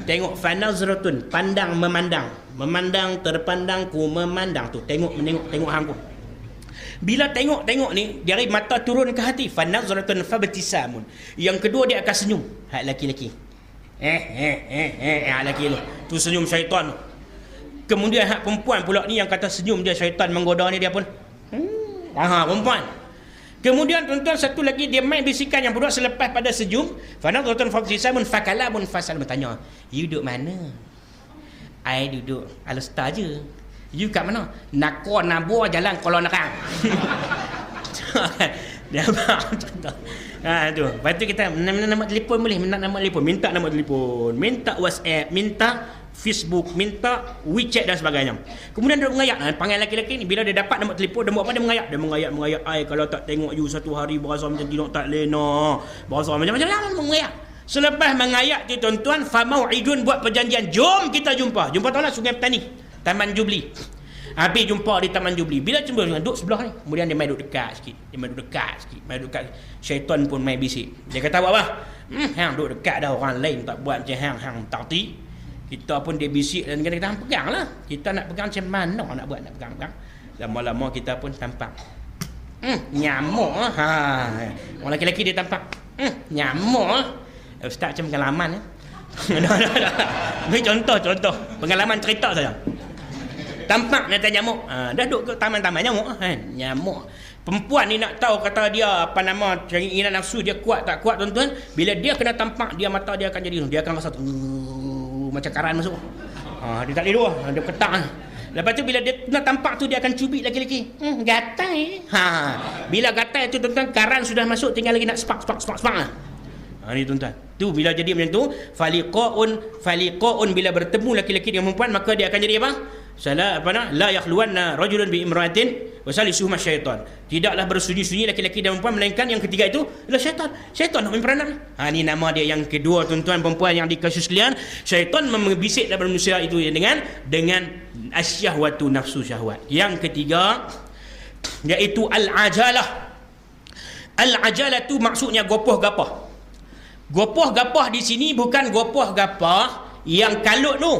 Tengok fanazratun, pandang memandang. Memandang terpandang ku memandang tu. Tengok hang ku. Bila tengok ni dari mata turun ke hati, fanazratun fabtisamun. Yang kedua dia akan senyum. Hak laki-laki. Laki tu senyum syaitan. Kemudian hak perempuan pula ni yang kata senyum dia syaitan menggoda ni, dia pun perempuan. Kemudian tuan-tuan satu lagi dia main bisikan yang pula selepas pada senyum, fanadratun fabtisamun fakalamun fasal, bertanya, you duduk mana? I duduk Al-Star je. You kat mana? Nakor nabur jalan Kolon Nerang. Dia contoh. Tu. Lepas tu kita nama telefon boleh, minta nama telefon, minta WhatsApp, minta Facebook, minta WeChat dan sebagainya. Kemudian dia mengayak, panggil lelaki-lelaki ni, bila dia dapat nombor telefon, dia buat apa? Dia mengayak. Ai kalau tak tengok you satu hari berasa macam tidak tak lena, berasa macam-macam mengayak. Selepas mengayak tu tuan-tuan, fa mau'idun, buat perjanjian, jom kita jumpa tahu lah Sungai Petani, Taman Jubli. Habis jumpa di Taman Jubli. Bila jumpa duduk sebelah ni, kemudian dia main duduk dekat sikit. Syaitan pun main bisik. Dia kata buat apa? Hang duduk dekat dah, orang lain tak buat macam hang tak reti. Kita pun dia bisik dan kita pegang lah. Kita nak pegang macam mana nak buat, nak pegang. Lama-lama kita pun tampak nyamuk. Orang lelaki dia tampak nyamuk. Ustaz macam pengalaman. Ini contoh pengalaman cerita saja. Tampak nak nyamuk. Dah duduk ke taman-taman nyamuk nyamuk. Perempuan ni nak tahu kata dia keinginan nafsu dia kuat tak kuat tuan-tuan. Bila dia kena tampak, dia mata dia akan jadi, dia akan rasa macam karan masuk. Dia tak boleh dia ketak. Lepas tu bila dia kena tampak tu, dia akan cubit lagi-lagi. Gatai. Bila gatai tu tuan-tuan, karan sudah masuk, tinggal lagi nak spark. Ni tuan-tuan. Tu bila jadi macam tu, faliqaun, bila bertemu laki-laki dengan perempuan, maka dia akan jadi apa? La yakhluwanna rajulun bi imra'atin wa salisuhuma syaitan. Tidaklah bersunyi-sunyi laki-laki dan perempuan, melainkan yang ketiga itu adalah syaitan. Syaitan nak memperanan. Ni nama dia yang kedua tuan-tuan perempuan yang dikasus sekalian. Syaitan membisik dalam manusia itu dengan asyahwatu, nafsu syahwat. Yang ketiga iaitu al-ajalah. Al-ajalah tu maksudnya gopoh-gapah. Gopoh-gapah di sini bukan gopoh-gapah yang kalut tu.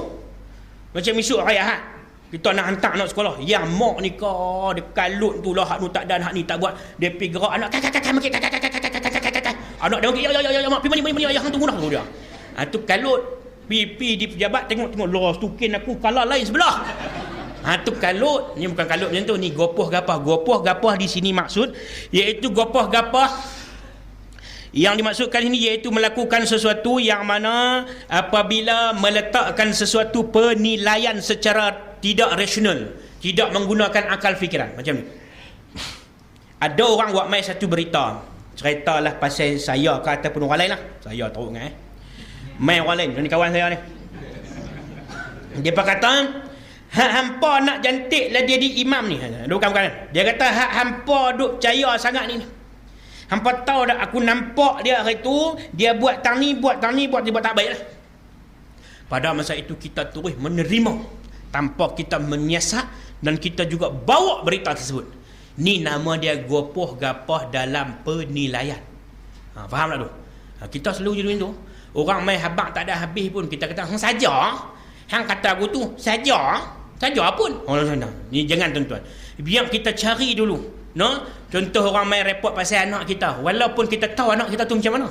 Macam esok raya Ahad, kita nak hantar anak sekolah, yang mak ni kau dia kalut tu lah, hak tu tak dan hak ni tak buat, dia pergi gerak anak anak dia okey, ya mak pergi mani ayah hang tunggu dah dia. Tu kalut, pipi di pejabat tengok los tukin aku kalah lain sebelah. Tu kalut, ni bukan kalut macam tu, ni gopoh-gapah. Gopoh-gapah di sini maksud iaitu gopoh-gapah yang dimaksudkan ini iaitu melakukan sesuatu yang mana apabila meletakkan sesuatu penilaian secara tidak rasional, tidak menggunakan akal fikiran. Macam ni, ada orang buat mai satu berita, ceritalah pasal saya ke ataupun orang lain lah, saya tahu kan mai orang lain, ni kawan saya ni, dia kata hampa nak jantik lah dia di imam ni. Bukan dia kata hampa duk percaya sangat ni. Hampa tahu dah, aku nampak dia hari tu, dia buat tak baik lah. Pada masa itu kita terus menerima tanpa kita menyiasat, dan kita juga bawa berita tersebut. Ni nama dia gopoh-gapah dalam penilaian. Faham tak tu? Kita selalu jadi tu. Orang main habak tak ada habis pun, kita kata hang saja, hang kata aku tu saja pun. Ni jangan tuan-tuan. Biar kita cari dulu. Contoh orang main report pasal anak kita, walaupun kita tahu anak kita tu macam mana,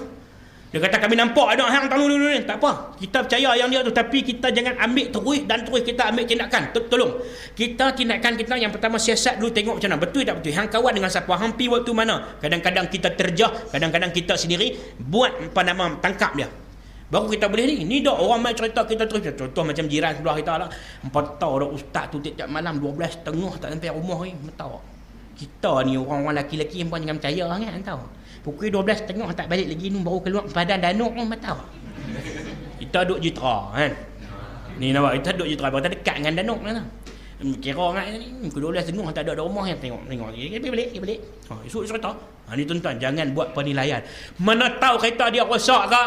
dia kata kami nampak anak hang tahu dulu ni, tak apa, kita percaya yang dia tu, tapi kita jangan ambil terus kita ambil tindakan. Tolong kita tindakan kita yang pertama, siasat dulu, tengok macam mana, betul tak betul, hang kawan dengan siapa, hang pi waktu mana. Kadang-kadang kita terjah, kadang-kadang kita sendiri buat tangkap dia, baru kita boleh ni dah orang main cerita kita terus. Contoh macam jiran sebelah kita lah, 4 tahun dah ustaz tu tiap malam 12.30 tak sampai rumah ni, tahu kita ni orang-orang laki-laki yang pun jangan percaya kan, tahu. Pukul 12.30 tak balik lagi ni, baru keluar padan danuk pun tahu. Kita duduk jutera kan. Ni nampak kita duduk jutera, kita dekat dengan danuk lah. Kira kan ni pukul 12.30 tak ada rumah yang tengok balik. Esok cerita. Ni tuan-tuan jangan buat penilaian. Mana tahu kereta dia rosak ke?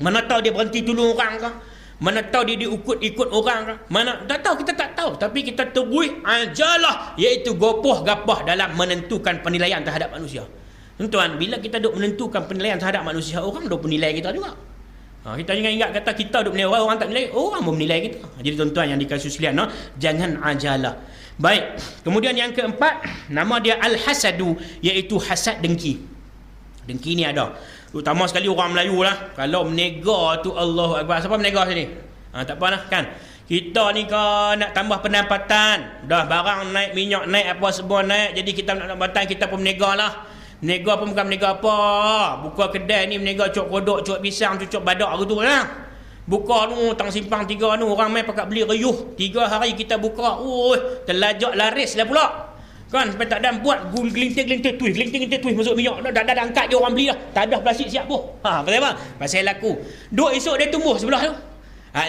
Mana tahu dia berhenti tolong orang ke? Mana tahu dia diikut orang ke? Mana tak tahu, kita tak tahu, tapi kita terus ajalah, iaitu gopoh-gapah dalam menentukan penilaian terhadap manusia. Tuan-tuan, bila kita duk menentukan penilaian terhadap manusia, orang duk menilai kita juga. Kita jangan ingat kata kita duk menilai orang tak menilai, orang pun menilai kita. Jadi tuan-tuan yang dikasih sekalian, jangan ajalah. Baik, kemudian yang keempat, nama dia al-hasadu, iaitu hasad, dengki. Dengki ni ada. Utama sekali orang Melayu lah. Kalau menega tu Allahu Akbar. Siapa menega sini? Tak apa lah kan. Kita ni kan nak tambah pendapatan. Dah barang naik, minyak naik, apa semua naik. Jadi kita nak pendapatan, kita pun menega lah. Menega pun bukan menega apa. Buka kedai ni menega cok kodok, cok pisang, cok badak gitu lah. Buka tu tang simpang 3 tu orang main pakat beli riuh. 3 hari kita buka. Terlajak laris lah pula. Kan sampai tak ada buat gelintir-gelintir tuih, gelintir-gelintir tuih masuk minyak. Dah angkat je orang beli dah. Tak ada plastik siap pun. Pasal apa? Pasal laku. Duk esok dia tumbuh sebelah tu.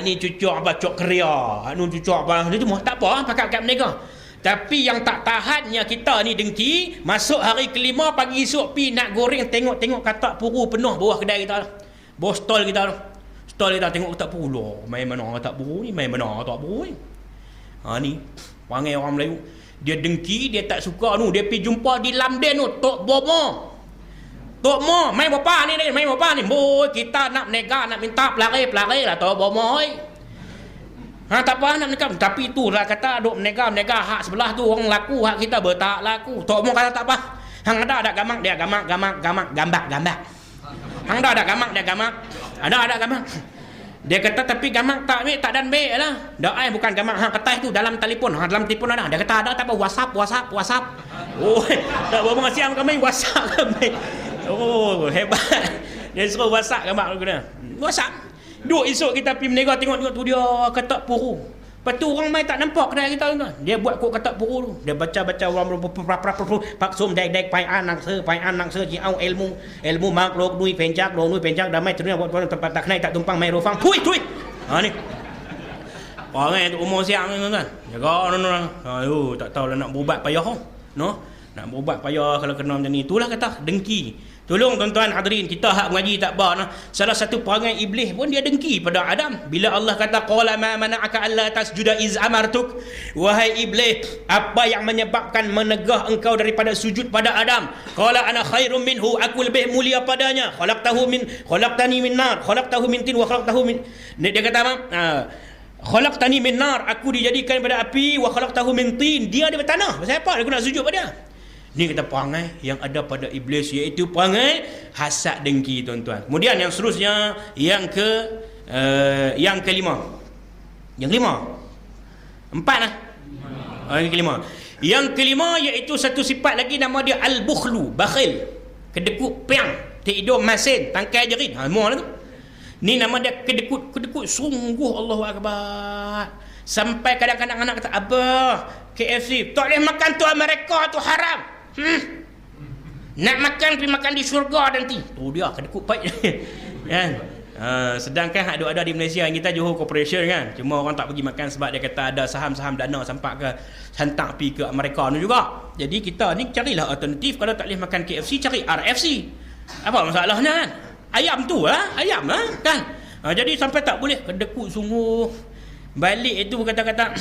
Ni cucuk apa, cok keria. Nu cucuk apa, dia tumbuh. Tak apa, pakat berniaga. Tapi yang tak tahannya kita ni dengki, masuk hari kelima pagi esok pi nak goreng, tengok katak puru penuh bawah kedai kita. Bawah stall kita tu. Stall kita tengok katak puru loh. Main mana katak puru ni, main mana katak puru ni. Ni panggil orang Melayu. Dia dengki, dia tak suka tu. Dia pergi jumpa di Lamden tu, Tok Bomo. Tok Mo, main bapa ni, main bapa ni. Boy, kita nak menega, nak minta pelari lah Tok Bomo. Tak apa nak menega. Tapi itulah kata duk menega hak sebelah tu orang laku, hak kita bertak laku. Tok Mo kata tak apa. Hang ada gamak dia gambak. Hang ada gamak dia gamak. Ada gamak. Dia kata tapi gamak tak dan baik lah. Dah bukan gamak hang ketas tu dalam telefon. Dalam telefon ada. Dia kata ada tak apa WhatsApp. Tak berapa siang kami WhatsApp kami. Hebat. Dia suruh WhatsApp gamak tu kena. WhatsApp. Duk esok kita pergi menega tengok tu dia katak puru. Lepas tu orang main tak nampak kedai kita tu. Dia buat kod katak puru tu. Dia baca orang pak sum dek pai an nak se ji au ilmu makhluk nui pencak damai terus buat tempat tak naik tak tumpang mai rofang. Tui. Ni. Orang tu umur siang ni kan. Jaga tak tahu lah nak berubat payah no. Nak berubat payah kalau kena macam ni. Itulah kata dengki. Tolong tuan-tuan hadirin, kita hak mengaji tak apa nah. Salah satu perangai iblis pun dia dengki pada Adam. Bila Allah kata qala ma mana'aka alla tasjuda iz amartuk, wahai iblis, apa yang menyebabkan menegah engkau daripada sujud pada Adam? Qala ana khairum minhu, aku lebih mulia padanya. Khalaqtani min nar, khalaqtahu min tin wa khalaqtahu min. Dia kata apa? Khalaqtani min nar, aku dijadikan pada api, wa khalaqtahu min tin. Dia ada tanah. Pasal apa aku nak sujud pada dia? Ni kita perangai yang ada pada iblis, iaitu perangai hasad dengki tuan-tuan. Kemudian yang seterusnya yang kelima. Yang kelima. 4 lah. Yang kelima iaitu satu sifat lagi nama dia al-bukhlu, bakhil. Kedekut piang, tidur masin, tangkai jerin. Semua lah tu. Ni nama dia kedekut sungguh Allahu Akbar. Sampai kadang-kadang anak kata, "Abah, KFC tak boleh makan tu Amerika tu haram." Nak makan pergi makan di syurga nanti. Tu dia kedekut baik. Kan? Sedangkan hak ada di Malaysia yang kita Johor Corporation kan. Cuma orang tak pergi makan sebab dia kata ada saham-saham dana sampai ke hantar pergi ke Amerika ni juga. Jadi kita ni carilah alternatif. Kalau tak boleh makan KFC, cari RFC. Apa masalahnya kan? Ayam tu ayam kan. Jadi sampai tak boleh kedekut sungguh. Balik itu kata-kata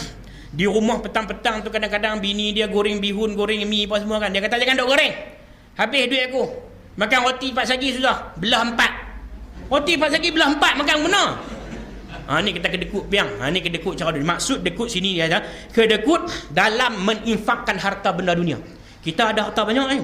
di rumah petang-petang tu kadang-kadang bini dia goreng bihun, goreng mi apa semua kan. Dia kata jangan duk goreng. Habis duit aku. Makan roti 4 sagi sudah. Belah 4. Roti 4 sagi belah 4 makan mana? Ni kita kedekut piang. Ni kedekut cara dia. Maksud dekut sini dia kedekut dalam menginfakkan harta benda dunia. Kita ada harta banyak ni.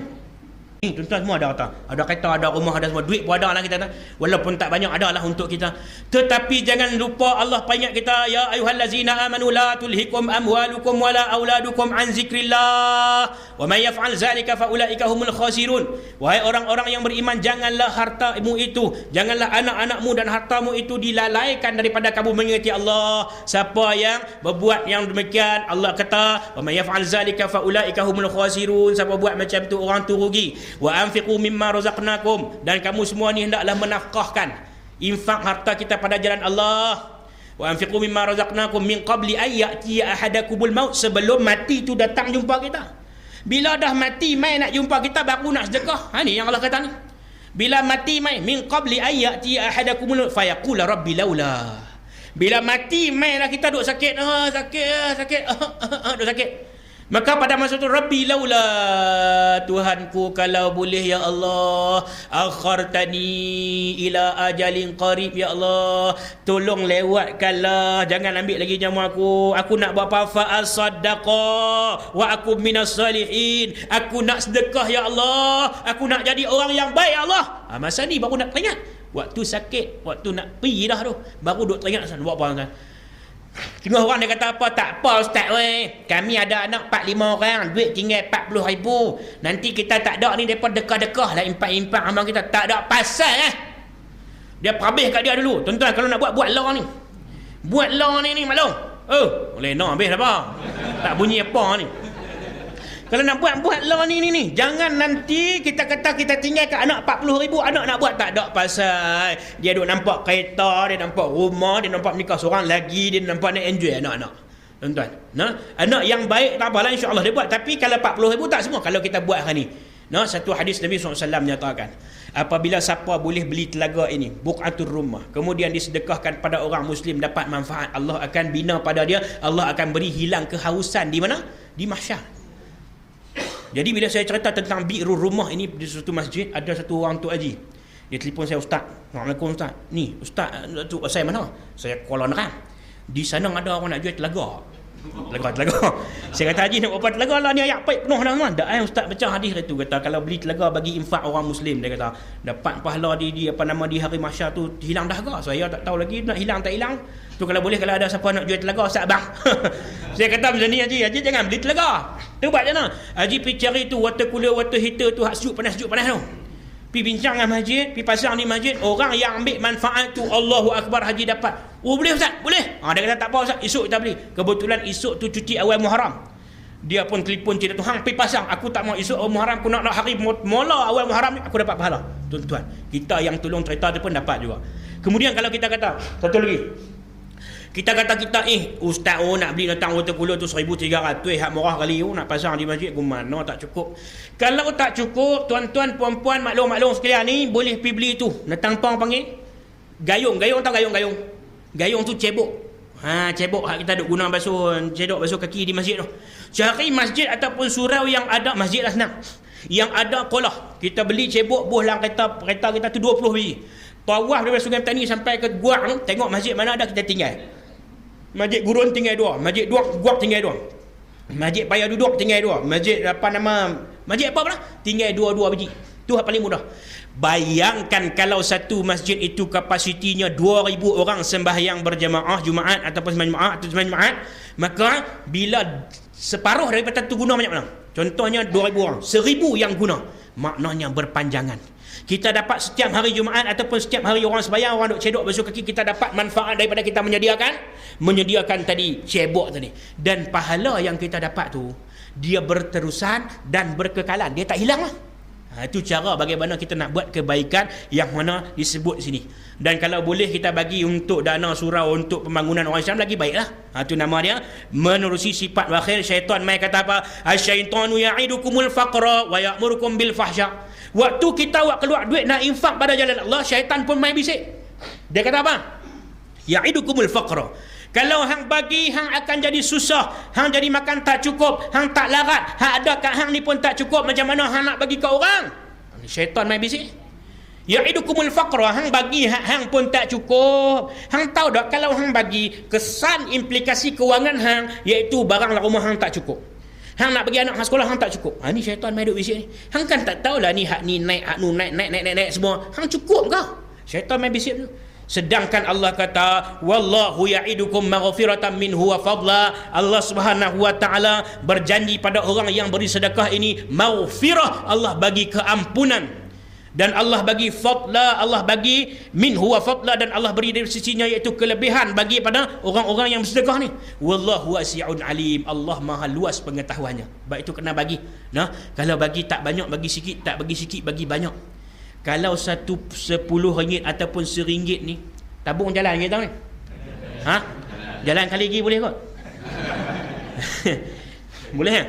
Tuan-tuan semua ada harta. Ada kereta, ada rumah, ada semua. Duit pun ada lah kita. Walaupun tak banyak, ada lah untuk kita. Tetapi jangan lupa Allah peringat kita. Ya ayuhallazina amanu la tulhikum amwalukum wala auladukum an zikrillah. Wa may yaf'al zalika faulaika humul khasirun. Wahai orang-orang yang beriman, janganlah hartamu itu, janganlah anak-anakmu dan hartamu itu dilalaikan daripada kamu mengingati Allah. Siapa yang berbuat yang demikian, Allah kata, wa may yaf'al zalika faulaika humul khasirun. Siapa buat macam tu, orang tu rugi. Wa anfiqu mimma razaqnakum, dan kamu semua ni hendaklah menafkahkan, infak harta kita pada jalan Allah. Wa anfiqu mimma razaqnakum min qabli ay ya'ti ahadakumul maut, sebelum mati tu datang jumpa kita. Bila dah mati mai nak jumpa kita baru nak sedekah. Ni yang Allah kata ni. Bila mati mai min qabli ay ya'ti ahadakumul maut fayaqul rabbi laula. Bila mati mai lah kita duk sakit, duk sakit. Maka pada masa itu, Rabbi laula, Tuhanku kalau boleh ya Allah, akhartani ila ajalin qarib ya Allah, tolong lewatkanlah, jangan ambil lagi nyawa aku nak buat apa, fa asaddaqa wa aku minas salihin, aku nak sedekah ya Allah, aku nak jadi orang yang baik ya Allah. Masa ni baru nak teringat, waktu sakit, waktu nak pergi dah tu, baru duk teringat buat apa kan. Tengok orang dia kata apa, tak apa ustaz weh, kami ada anak 4-5 orang, duit tinggal 40,000, nanti kita tak ada ni, mereka dekah-dekah lah impak-impak amal kita, tak ada pasal dia habis kat dia dulu. Tuan-tuan, kalau nak buat law ni, buat law ni maklum, boleh nak habis apa, tak bunyi apa ni. Kalau nak buat law ni, jangan nanti kita kata kita tinggal kat anak 40,000, anak nak buat tak ada pasal. Dia duk nampak kereta, dia nampak rumah, dia nampak nikah seorang lagi, dia nampak nak enjoy anak-anak. Tuan-tuan, anak yang baik tak apalah, insya-Allah dia buat. Tapi kalau 40,000 tak semua kalau kita buat hari ni. Satu hadis Nabi SAW menyatakan, apabila siapa boleh beli telaga ini, buqatur rumah, kemudian disedekahkan pada orang muslim, dapat manfaat, Allah akan bina pada dia, Allah akan beri hilang kehausan di mana? Di mahsyar. Jadi bila saya cerita tentang bi'rul rumah ini di suatu masjid, ada satu orang Tok Haji. Dia telefon saya, Ustaz. Assalamualaikum Ustaz. Ni, Ustaz, saya mana? Saya Kuala Nerang. Di sana ada orang nak jual telaga. Telaga. Saya kata, Haji nak berapa telaga lah, ni ayat paik penuh dah tuan. Tak, Ustaz baca hadis itu, kata kalau beli telaga bagi infak orang muslim, dia kata dapat pahala di hari mahsyar tu hilang dahaga. Saya tak tahu lagi nak hilang tak hilang. Tu kalau boleh, kalau ada siapa nak jual telaga, Ustaz bang. Saya kata macam ni, Haji jangan beli telaga. Tu buat je lah. Haji pergi cari tu water cooler, water heater tu, hak sejuk panas tu. Pergi bincang dengan masjid, pergi pasang di masjid, orang yang ambil manfaat tu, Allahu Akbar, Haji dapat. Boleh Ustaz? Boleh. Dia kata tak apa Ustaz, esok kita beli. Kebetulan esok tu cuti awal Muharram. Dia pun telefon cerita tu, hang pergi pasang. Aku tak mau esok Muharram, aku nak hari mula awal Muharram ni, aku dapat pahala. Tuan-tuan, kita yang tolong cerita tu pun dapat juga. Kemudian kalau kita kata, satu lagi, kita Ustaz nak beli datang water cooler tu 1,300, hak murah kali, nak pasang di masjid, mana tak cukup. Kalau tak cukup, tuan-tuan, puan-puan, maklum sekalian ni, boleh pergi beli tu. Datang pang panggil gayung tahu gayung? Gayung tu cebok. Cebok hak kita duk guna basuh kaki di masjid tu. Cari masjid ataupun surau yang ada, masjid lah senang, yang ada kolah. Kita beli cebok, buh lang kereta kita tu 20 biji. Tawaf daripada Sungai Petani sampai ke Guak tu, tengok masjid mana ada kita tinggal. Masjid Gurun tinggal 2, Masjid Guak tinggal 2, Masjid Paya Duduk tinggal 2, Masjid Masjid apa pula? Tinggal 2 biji. Tu hak paling mudah. Bayangkan kalau satu masjid itu kapasitinya 2,000 orang sembahyang berjamaah Jumaat ataupun sembahyang Jumaat, maka bila separuh daripada tu guna banyak mana? Contohnya 2,000 orang, 1,000 yang guna, maknanya berpanjangan. Kita dapat setiap hari Jumaat ataupun setiap hari orang sembahyang, orang duk cedok basuh kaki, kita dapat manfaat daripada kita menyediakan tadi cebok tadi. Dan pahala yang kita dapat tu, dia berterusan dan berkekalan, dia tak hilang lah. Itu cara bagaimana kita nak buat kebaikan yang mana disebut sini. Dan kalau boleh kita bagi untuk dana surau, untuk pembangunan orang Islam, lagi baiklah. Itu nama dia menerusi sifat wakhir. Syaitan mai kata apa? Asyaitanu ya'idukumul faqra wa ya'murukum bil fahsya. Waktu kita keluar duit nak infak pada jalan Allah, syaitan pun main bisik. Dia kata apa? Ya'idukumul faqra. Kalau hang bagi, hang akan jadi susah, hang jadi makan tak cukup, hang tak larat, hang ada kat hang ni pun tak cukup, macam mana hang nak bagi ke orang? Syaitan main bisik. Ya'idukumul faqra, hang bagi hang pun tak cukup. Hang tahu tak kalau hang bagi, kesan implikasi kewangan hang iaitu barang rumah hang tak cukup. Hang nak bagi anak hang sekolah, hang tak cukup. Ni syaitan main duk bisik ni. Hang kan tak tahulah ni hak ni naik, hak nu naik semua. Hang cukup kau? Syaitan main bisik tu. Sedangkan Allah kata, wallahu ya'idukum maghfiratan minhu wa fadla. Allah Subhanahu wa taala berjanji pada orang yang beri sedekah ini maghfirah, Allah bagi keampunan. Dan Allah bagi fadla, Allah bagi minhu wa fadla, dan Allah beri dari sisinya iaitu kelebihan bagi pada orang-orang yang bersedekah ni. Wallahu wasi'un alim, Allah maha luas pengetahuannya. Baik itu kena bagi. Kalau bagi tak banyak, bagi sikit, tak bagi sikit, bagi banyak. Kalau satu 10 ringgit ataupun RM1 ni, tabung jalan kita ni. Jalan kali lagi boleh kot? Boleh kan?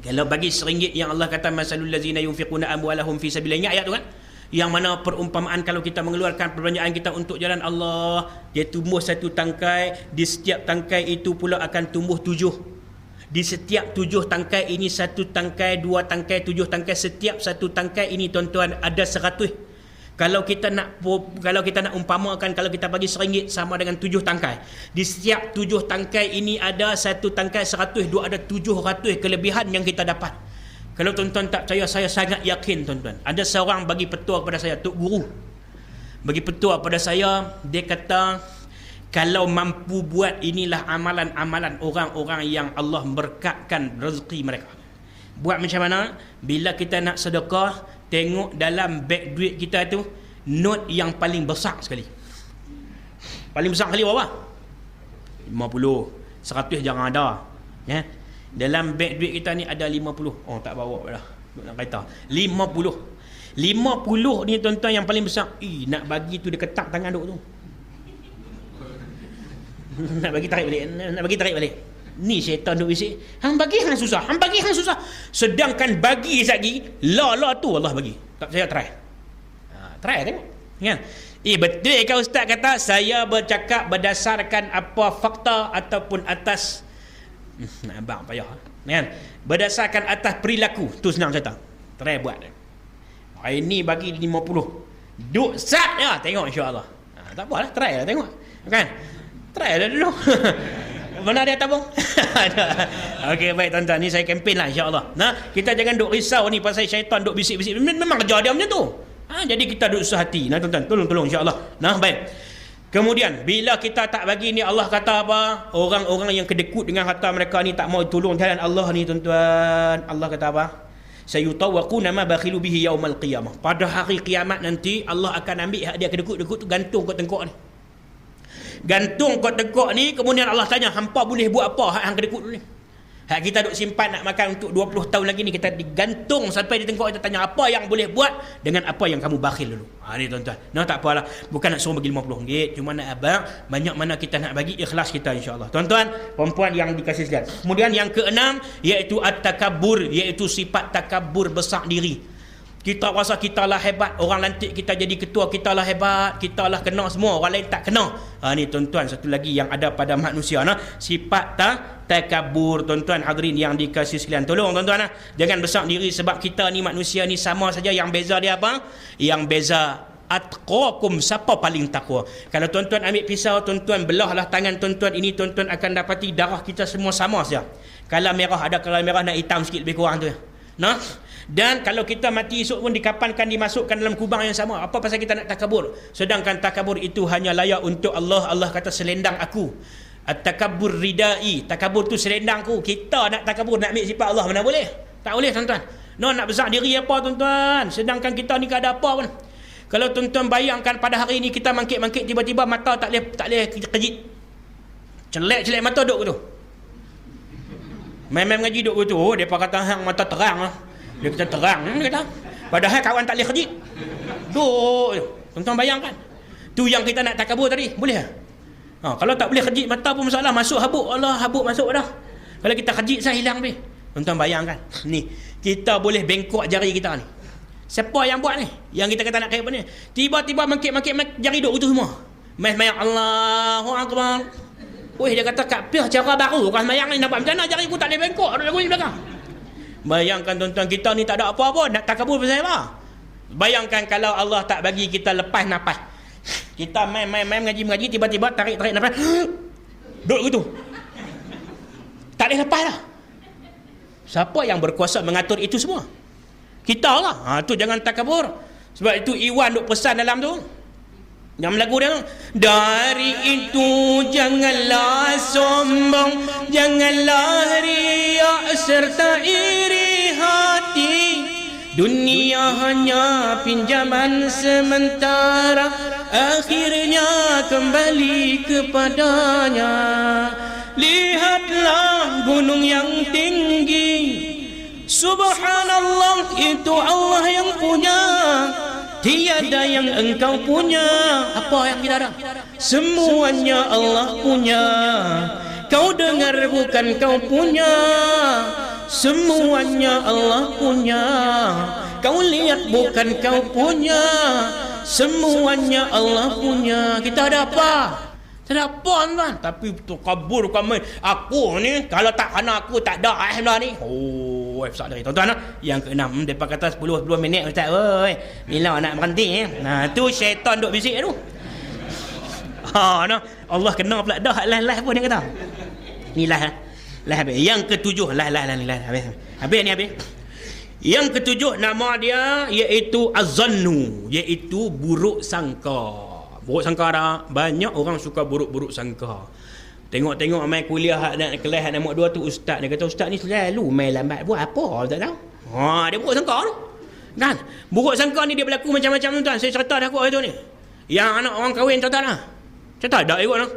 Kalau bagi RM1 yang Allah kata masalul ladzina yunfiquna amwalahum fi sabilillah, ayat tu kan, yang mana perumpamaan kalau kita mengeluarkan perbelanjaan kita untuk jalan Allah, dia tumbuh satu tangkai, di setiap tangkai itu pula akan tumbuh 7. Di setiap 7 tangkai ini, 1 tangkai, 2 tangkai, 7 tangkai, setiap 1 tangkai ini tuan-tuan ada 100. Kalau kita nak umpamakan, kalau kita bagi RM1 sama dengan 7 tangkai. Di setiap 7 tangkai ini ada 1 tangkai 100, 2 ada 700 kelebihan yang kita dapat. Kalau tuan-tuan tak percaya, saya sangat yakin tuan-tuan. Ada seorang bagi petua kepada saya, Tok Guru. Bagi petua kepada saya, dia kata, kalau mampu buat inilah amalan-amalan orang-orang yang Allah berkatkan rezeki mereka. Buat macam mana? Bila kita nak sedekah, tengok dalam beg duit kita tu, note yang paling besar sekali. Paling besar kali berapa? 50. 100 jangan ada. Ya. Dalam beg duit kita ni ada 50. Oh, tak bawa dah. Duk nak kereta. 50. 50 ni tuan-tuan yang paling besar. Nak bagi tu dia ketak tangan duk tu. Nak bagi tarik balik. Ni syaitan duk bisik, hang bagi hang susah, hang bagi hang susah. Sedangkan bagi lagi, la tu Allah bagi. Tak saya try. Try tengok. Kan? Betul ke ustaz kata saya bercakap berdasarkan apa fakta ataupun atas nak abang payah. Kan? Berdasarkan atas perilaku. Tu senang cerita. Try buat. Hari ni bagi 50. Duk sat ya, tengok insya-Allah. Tak apalah, try lah tengok. Kan? Try lah dulu. Mana dia tabung? Okey, baik tuan-tuan, ni saya kempen lah insya-Allah. Nah, kita jangan duk risau ni pasal syaitan duk bisik-bisik. Memang kerja dia macam tu. Jadi kita duk susah hati. Nah tuan-tuan, tolong insya-Allah. Nah, baik. Kemudian bila kita tak bagi ni, Allah kata apa? Orang-orang yang kedekut dengan harta mereka ni tak mau tolong jalan Allah ni tuan-tuan. Allah kata apa? Sayutawaquna ma bakhilu bihi yaumal qiyamah. Pada hari kiamat nanti Allah akan ambil hak dia kedekut-kedekut tu, gantung kat tengkok ni. Gantung kat tengkok ni, kemudian Allah tanya, hampa boleh buat apa hak hang kedekut ni? Hak kita duk simpan nak makan untuk 20 tahun lagi ni, kita digantung sampai di tengkok, kita tanya apa yang boleh buat dengan apa yang kamu bakhil dulu. Ni tuan-tuan. Tak apalah, bukan nak suruh bagi RM50, cuma nak abang banyak mana kita nak bagi, ikhlas kita insya-Allah. Tuan-tuan, perempuan yang dikasih sekalian. Kemudian yang keenam iaitu at-takabbur, iaitu sifat takabur, besar diri. Kita rasa kita lah hebat, orang lantik kita jadi ketua, kita lah hebat, kita lah kena semua, orang lain tak kena. Ni tuan-tuan, satu lagi yang ada pada manusia, sifat takabur. Tuan-tuan hadirin yang dikasih sekalian, tolong tuan-tuan, jangan besar diri, sebab kita ni manusia ni sama saja. Yang beza dia apa? Yang beza atqakum, siapa paling takwa. Kalau tuan-tuan ambil pisau, tuan-tuan belahlah tangan tuan-tuan ini, tuan-tuan akan dapati darah kita semua sama saja. Kalau merah ada, kalau merah nak hitam sikit lebih kurang tu. Dan kalau kita mati esok pun dikapankan, dimasukkan dalam kubang yang sama. Apa pasal kita nak takabur? Sedangkan takabur itu hanya layak untuk Allah. Allah kata selendang aku. At-takabbur ridai. Takabur tu selendangku. Kita nak takabur, nak ambil sifat Allah, mana boleh? Tak boleh tuan-tuan. Nak besar diri apa tuan-tuan? Sedangkan kita ni tak ada apa pun. Kalau tuan-tuan bayangkan pada hari ni kita mangkit-mangkit, tiba-tiba mata tak boleh kejit. Celek-celek mata duk tu. Main-main ngaji duk tu. Depa kata hang mata terang lah. Dia kata terang, dia kata. Padahal kawan tak boleh kejit. Tuan-tuan bayangkan. Tu yang kita nak takabur tadi, boleh tak? Kalau tak boleh kejit mata pun masalah, masuk habuk. Allah, habuk masuk dah. Kalau kita kejit saya hilang habis. Tuan-tuan bayangkan. Ni, kita boleh bengkok jari kita ni. Siapa yang buat ni? Yang kita kata nak kaya apa ni? Tiba-tiba mangkit-mangkit jari duk itu semua. Main-main Allahu Akbar. Dia kata kapir cara baru. Kan mayang ni nampak macam mana jari aku tak boleh bengkok. Ada lagu ni belakang. Bayangkan tuan-tuan, kita ni tak ada apa-apa, nak takabur pasal apa? Bayangkan kalau Allah tak bagi kita lepas nafas. Kita main mengaji, tiba-tiba tarik nafas. Duduk gitu. Tak boleh lepas dah. Siapa yang berkuasa mengatur itu semua? Kita lah. Tu jangan takabur. Sebab itu Iwan duk pesan dalam tu. Yang lagu dia, dari itu janganlah sombong, janganlah riak serta iri hati. Dunia hanya pinjaman sementara, akhirnya kembali kepadanya. Lihatlah gunung yang tinggi, subhanallah, itu Allah yang punya. Tiada yang engkau punya. Apa yang kita ada? Semuanya Allah punya. Kau dengar bukan kau punya. Semuanya Allah punya. Kau lihat bukan kau punya. Semuanya Allah punya. Kita ada apa? Tak ada apa tuan. Tapi tu kabur kami. Aku ni kalau tak kena aku tak ada dah ni. Oh, besar dari tuan-tuan. Yang keenam depa kata 10 minit ustaz. Oi, bila nak berhenti Nah, tu syaitan duk bisik tu. Nah, Allah kena pula dah lah pun dia kata. Ni lah habis. Yang ketujuh lah habis ni habis. Yang ketujuh nama dia iaitu az-zannu, iaitu buruk sangka. Buruk sangka dah. Banyak orang suka buruk sangka. Tengok mai kuliah nak kelas nombor 2 tu ustaz dia kata ustaz ni selalu main lambat buat apa tak tahu. Dia buruk sangka tu. Kan? Buruk sangka ni dia berlaku macam-macam tuan. Saya cerita dah kot hari tu ni. Yang anak orang kahwin tuan-tuan lah. Cerita dah ikut lah.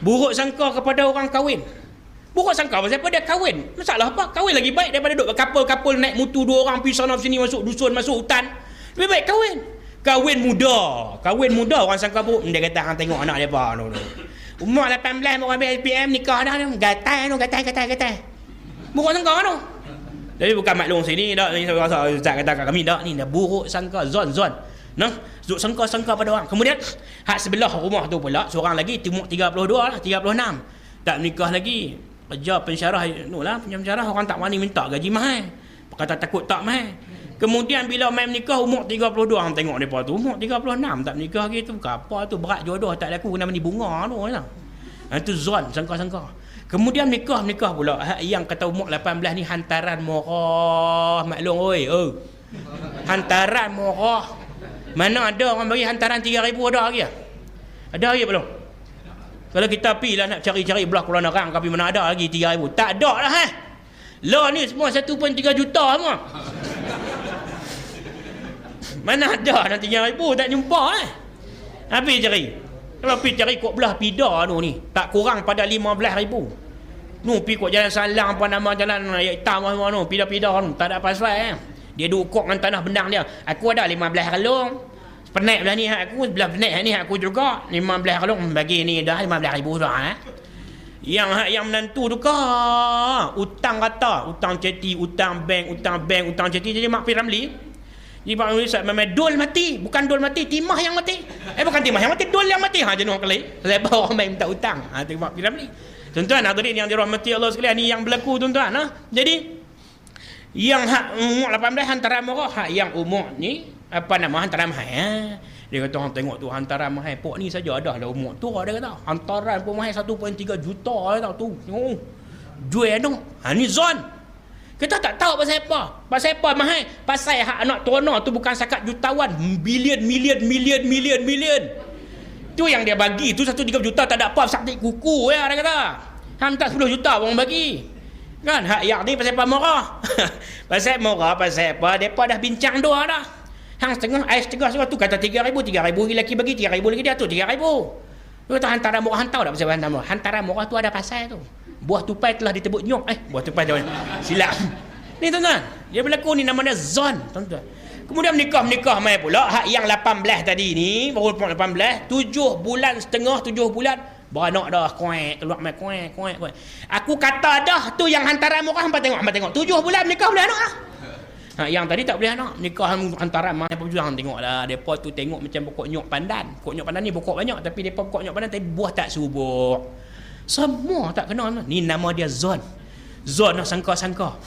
Buruk sangka kepada orang kahwin. Buruk sangka pasal apa dia kahwin? Masalah apa? Kahwin lagi baik daripada duduk berkapul-kapul naik mutu 2 orang pergi sana sini masuk dusun masuk hutan. Lebih baik kahwin. Kahwin muda orang sangka buruk. Dia kata hang tengok anak depa tu. Umur 18 mau ambil SPM nikah dah gatai. Buruk sangka tu. Jadi bukan maklum sini dak ni rasa ustaz kata kat kami dak ni dah buruk sangka zon. Nah, buruk sangka pada orang. Kemudian hak sebelah rumah tu pula seorang lagi umur 32 lah, 36. Tak menikah lagi. Kerja pensyarah pensyarah orang tak berani minta gaji mahal. Kata takut tak mahal. Kemudian bila main menikah umur 32 orang tengok depa tu umur 36 tak menikah lagi tu apa tu berat jodoh tak laku kena meni bunga tu lah. Itu zon sangka-sangka. Kemudian nikah pula yang kata umur 18 ni hantaran murah maklum oi. Hantaran murah. Mana ada orang bagi hantaran 3,000 ada lagi? Ada lagi belum? Kalau kita pergi lah nak cari-cari belah Kuala Nerang tapi mana ada lagi 3,000? Tak ada lah Lah ni semua 1.3 juta semua. Mana ada nak 3,000 tak jumpa Habis cari. Kalau pergi cari kot belah Pida tu ni tak kurang pada 15,000. Nu pergi kot jalan Salang apa nama jalan hitam semua tu Pida-Pida tu tak ada pasal Dia duk kok dengan tanah benang dia. Aku ada 15 kalung. Penaik belah ni aku, belah penaik ni aku juga 15 kalung bagi ni dah 15,000 dah Yang menantu tu utang kata, utang ceti, utang bank, utang ceti. Jadi Mak Pi Ramli ni Pak Ramli memang dol mati, bukan dol mati, timah yang mati. Bukan timah yang mati, dol yang mati. Jenuh kali. Sebab orang main minta utang. Tu Mak Pi Ramli. Tuan-tuan hadirin yang dirahmati Allah sekalian, ni yang berlaku tuan-tuan Jadi yang hak umur 18 hantaran murah, hak yang umur ni hantaran mahal Dia kata orang tengok tu hantaran mahal. Pok ni saja dah umur tu dia kata. Hantaran pun mahal 1.3 juta dia tahu tu. Jual tu. Ni zon. Kita tak tahu pasal apa. Pasal apa mahal? Pasal hak anak tuana tu bukan sakat jutawan, bilion. Tu yang dia bagi tu 1.3 juta tak ada apa sakit kuku dia kata. Hang tak 10 juta orang bagi. Kan hak yang ni pasal apa murah? Pasal apa? Depa dah bincang dua dah. Hang setengah tu kata 3,000 lelaki bagi 3,000 lagi dia tu 3,000. Tu kata hantaran murah tahu tak pasal hantaran murah? Hantaran murah tu ada pasal tu. Buah tupai telah ditebut nyok. Buah tupai tu silap. Ni tuan-tuan, dia berlaku ni nama dia zon tuan-tuan. Kemudian menikah mai pula hak yang 18 tadi ni baru 18 7 bulan setengah 7 bulan beranak dah kuat keluar mai kuat. Aku kata dah tu yang hantaran murah hangpa tengok 7 bulan menikah boleh anak lah. Yang tadi tak boleh anak. Nikah hantaran mai apa juga hang tengoklah. Depa tu tengok macam pokok nyok pandan. Pokok nyok pandan ni pokok banyak tapi depa pokok nyok pandan tapi buah tak subur. Semua tak kena. Ni nama dia zon. Zon nak sangka-sangka.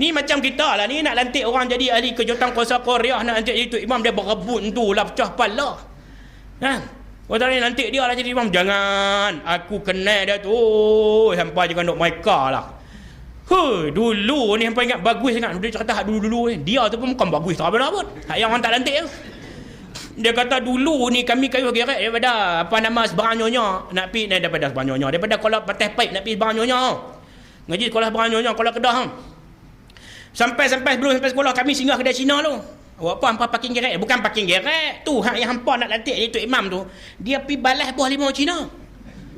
Ni macam kita lah ni nak lantik orang jadi ahli kejutan kuasa Korea, nak lantik jadi tu imam dia berebut tu lah pecah pala. Kan? Orang ni lantik dia lah jadi imam. Jangan. Aku kenal dia tu. Sampai je kandung mereka lah. Dulu ni hampa ingat bagus sangat. Dia kata hak dulu-dulu ni. Dia tu pun bukan bagus tak apa pun. Hak yang orang tak lantik tu. Dia kata dulu ni kami kayu geret daripada sebarang nyonya nak pergi daripada sebarang nyonya. Daripada Kuala Patah Paip nak pergi sebarang nyonya. Ngaji sekolah sebarang nyonya, Kuala Kedah. Sampai sebelum sampai sekolah kami singgah kedai Cina tu. Apa hampa parking geret? Bukan parking geret. Tu hak yang hampa nak lantik dia tu imam tu. Dia pergi balas buah limau Cina.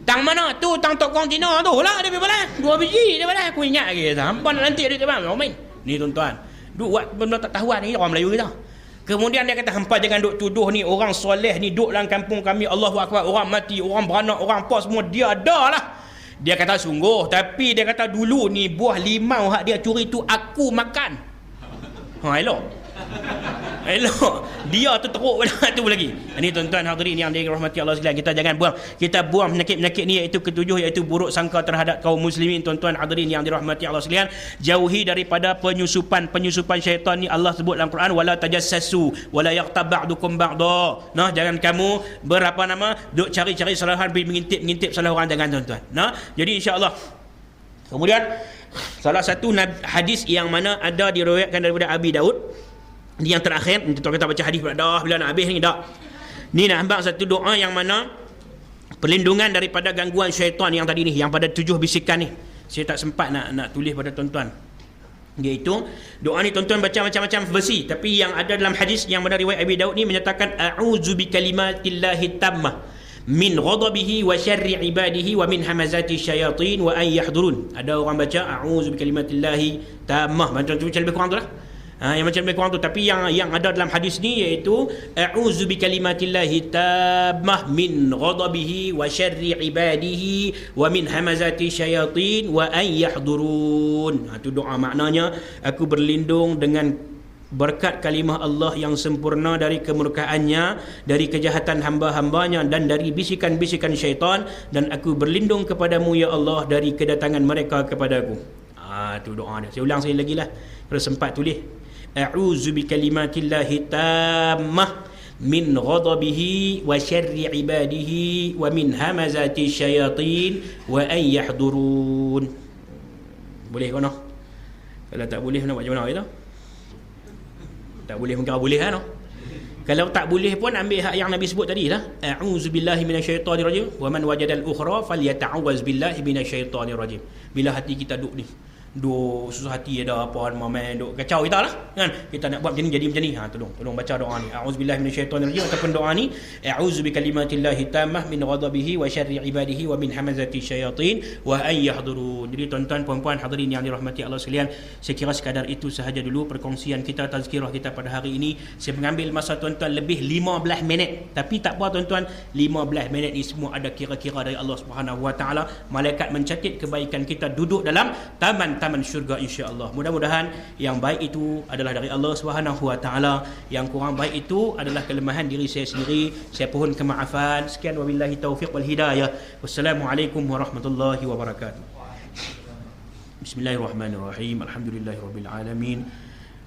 Tang mana tu? Tang tokong Cina tu lah dia pergi balas. 2 biji dia balas. Aku ingat lagi. Hampa nak lantik dia tu imam. Main. Ni tuan-tuan. Duk buat benda tak tahuan ni orang Melayu kita. Kemudian dia kata hampa jangan duk tuduh ni orang soleh ni duk dalam kampung kami. Allahu akbar. Orang mati, orang beranak, orang apa semua dia ada lah. Dia kata sungguh. Tapi dia kata dulu ni buah limau hak dia curi tu aku makan. Elok. Elok. Dia tu teruk pada tu lagi. Ini tuan-tuan hadirin yang dirahmati Allah sekalian, kita jangan buang. Kita buang penyakit-penyakit ni, iaitu ketujuh, iaitu buruk sangka terhadap kaum muslimin. Tuan-tuan hadirin yang dirahmati Allah sekalian, jauhi daripada penyusupan syaitan ni. Allah sebut dalam Quran, wala tajassasu wala yaghtab ba'dukum ba'da. Nah, jangan kamu duk cari-cari kesalahan, mengintip salah orang, jangan tuan-tuan. Nah, jadi insya-Allah. Kemudian salah satu hadis yang mana ada diriwayatkan daripada Abi Daud, ini yang terakhir, kita baca hadis dah bila nak habis ni dah. Ni nak hambang satu doa yang mana perlindungan daripada gangguan syaitan yang tadi ni, yang pada 7 bisikan ni. Saya tak sempat nak tulis pada tuan-tuan. Iaitu doa ni tuan-tuan baca macam-macam versi, tapi yang ada dalam hadis yang mana riwayat Abi Daud ni menyatakan a'udzu bikalimatillahi tammah min ghadabihi wa syarri ibadihi wa min hamazati syayatin wa an yahdurun. Ada orang baca a'udzu bikalimatillahi tammah, macam tu lebih kurang tu lah. Yang macam lebih kurang tu, tapi yang ada dalam hadis ni iaitu a'udzu bikalimatillahi tammah min ghadabihi wa syarri ibadihi wa min hamazati syayatin wa an yahdurun. Itu doa, maknanya aku berlindung dengan berkat kalimah Allah yang sempurna dari kemurkaannya, dari kejahatan hamba-hambanya, dan dari bisikan-bisikan syaitan, dan aku berlindung kepadamu ya Allah dari kedatangan mereka kepadaku. Itu doa dia. Saya ulang sekali lagi lah, kalau sempat tulis. A'udzu bikalimatillahi tammah min ghadabihi wa syarri ibadihi wa min hamazati syayatin wa an yahdurun. Boleh ke no? Kalau tak boleh nak buat macam mana itu? Tak boleh mungkin boleh kan? No? Kalau tak boleh pun ambil hak yang Nabi sebut tadi lah. A'udzu billahi minasyaitonir rajim wa man wajada al-ukhra falyata'awwaz billahi minasyaitonir rajim. Bila hati kita duk ni, duk susah hati, ada apa main duk kacau kita lah kan, kita nak buat macam ni jadi macam ni, tolong baca doa ni, a'udzubillahi minasyaitonirrajim, ataupun doa ni a'udzu bikalimatillahi tammah min ghadabihi wa syarri ibadihi wa min hamazati syayatin wa an yahdurun. Jadi tuan-tuan puan-puan hadirin yang dirahmati Allah sekalian, saya kira sekadar itu sahaja dulu perkongsian kita, tazkirah kita pada hari ini. Saya mengambil masa tuan-tuan lebih 15 minit, tapi tak apa tuan-tuan, 15 minit ni semua ada kira-kira dari Allah Subhanahu wa taala. Malaikat mencatat kebaikan kita duduk dalam taman syurga insya-Allah. Mudah-mudahan yang baik itu adalah dari Allah Subhanahu wa taala, yang kurang baik itu adalah kelemahan diri saya sendiri. Saya pohon kemaafan. Sekian, wabillahi taufiq wal hidayah. Wassalamualaikum warahmatullahi wabarakatuh. Bismillahirrahmanirrahim. Alhamdulillahirabbil alamin.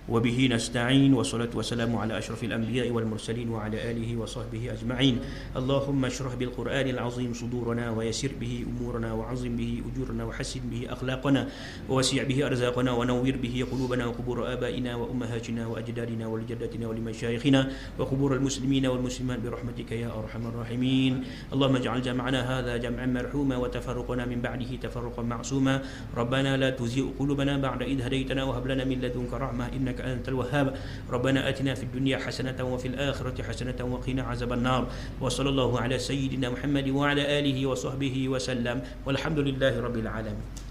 وبه نستعين والصلاة والسلام على أشرف الأنبياء والمرسلين وعلى آله وصحبه أجمعين. اللهم اشرح بالقرآن العظيم صدورنا ويسر به أمورنا وعظم به أجورنا وحسن به أخلاقنا ووسع به أرزاقنا ونور به قلوبنا وقبور آبائنا وأمهاتنا وأجدادنا ولجداتنا ولمشايخنا وقبور المسلمين والمسلمات برحمتك يا أرحم الراحمين. اللهم اجعل جمعنا هذا جمعا مرحوما وتفرقنا من بعده تفرقا معصوما. ربنا لا تزغ قلوبنا بعد إذ هديتنا وهب لنا من لدنك رحمة إنك أنت الوهاب. ربنا آتنا في الدنيا حسنة وفي الآخرة حسنة وقنا عذاب النار. وصلى الله على سيدنا محمد وعلى آله وصحبه وسلم والحمد لله رب العالمين.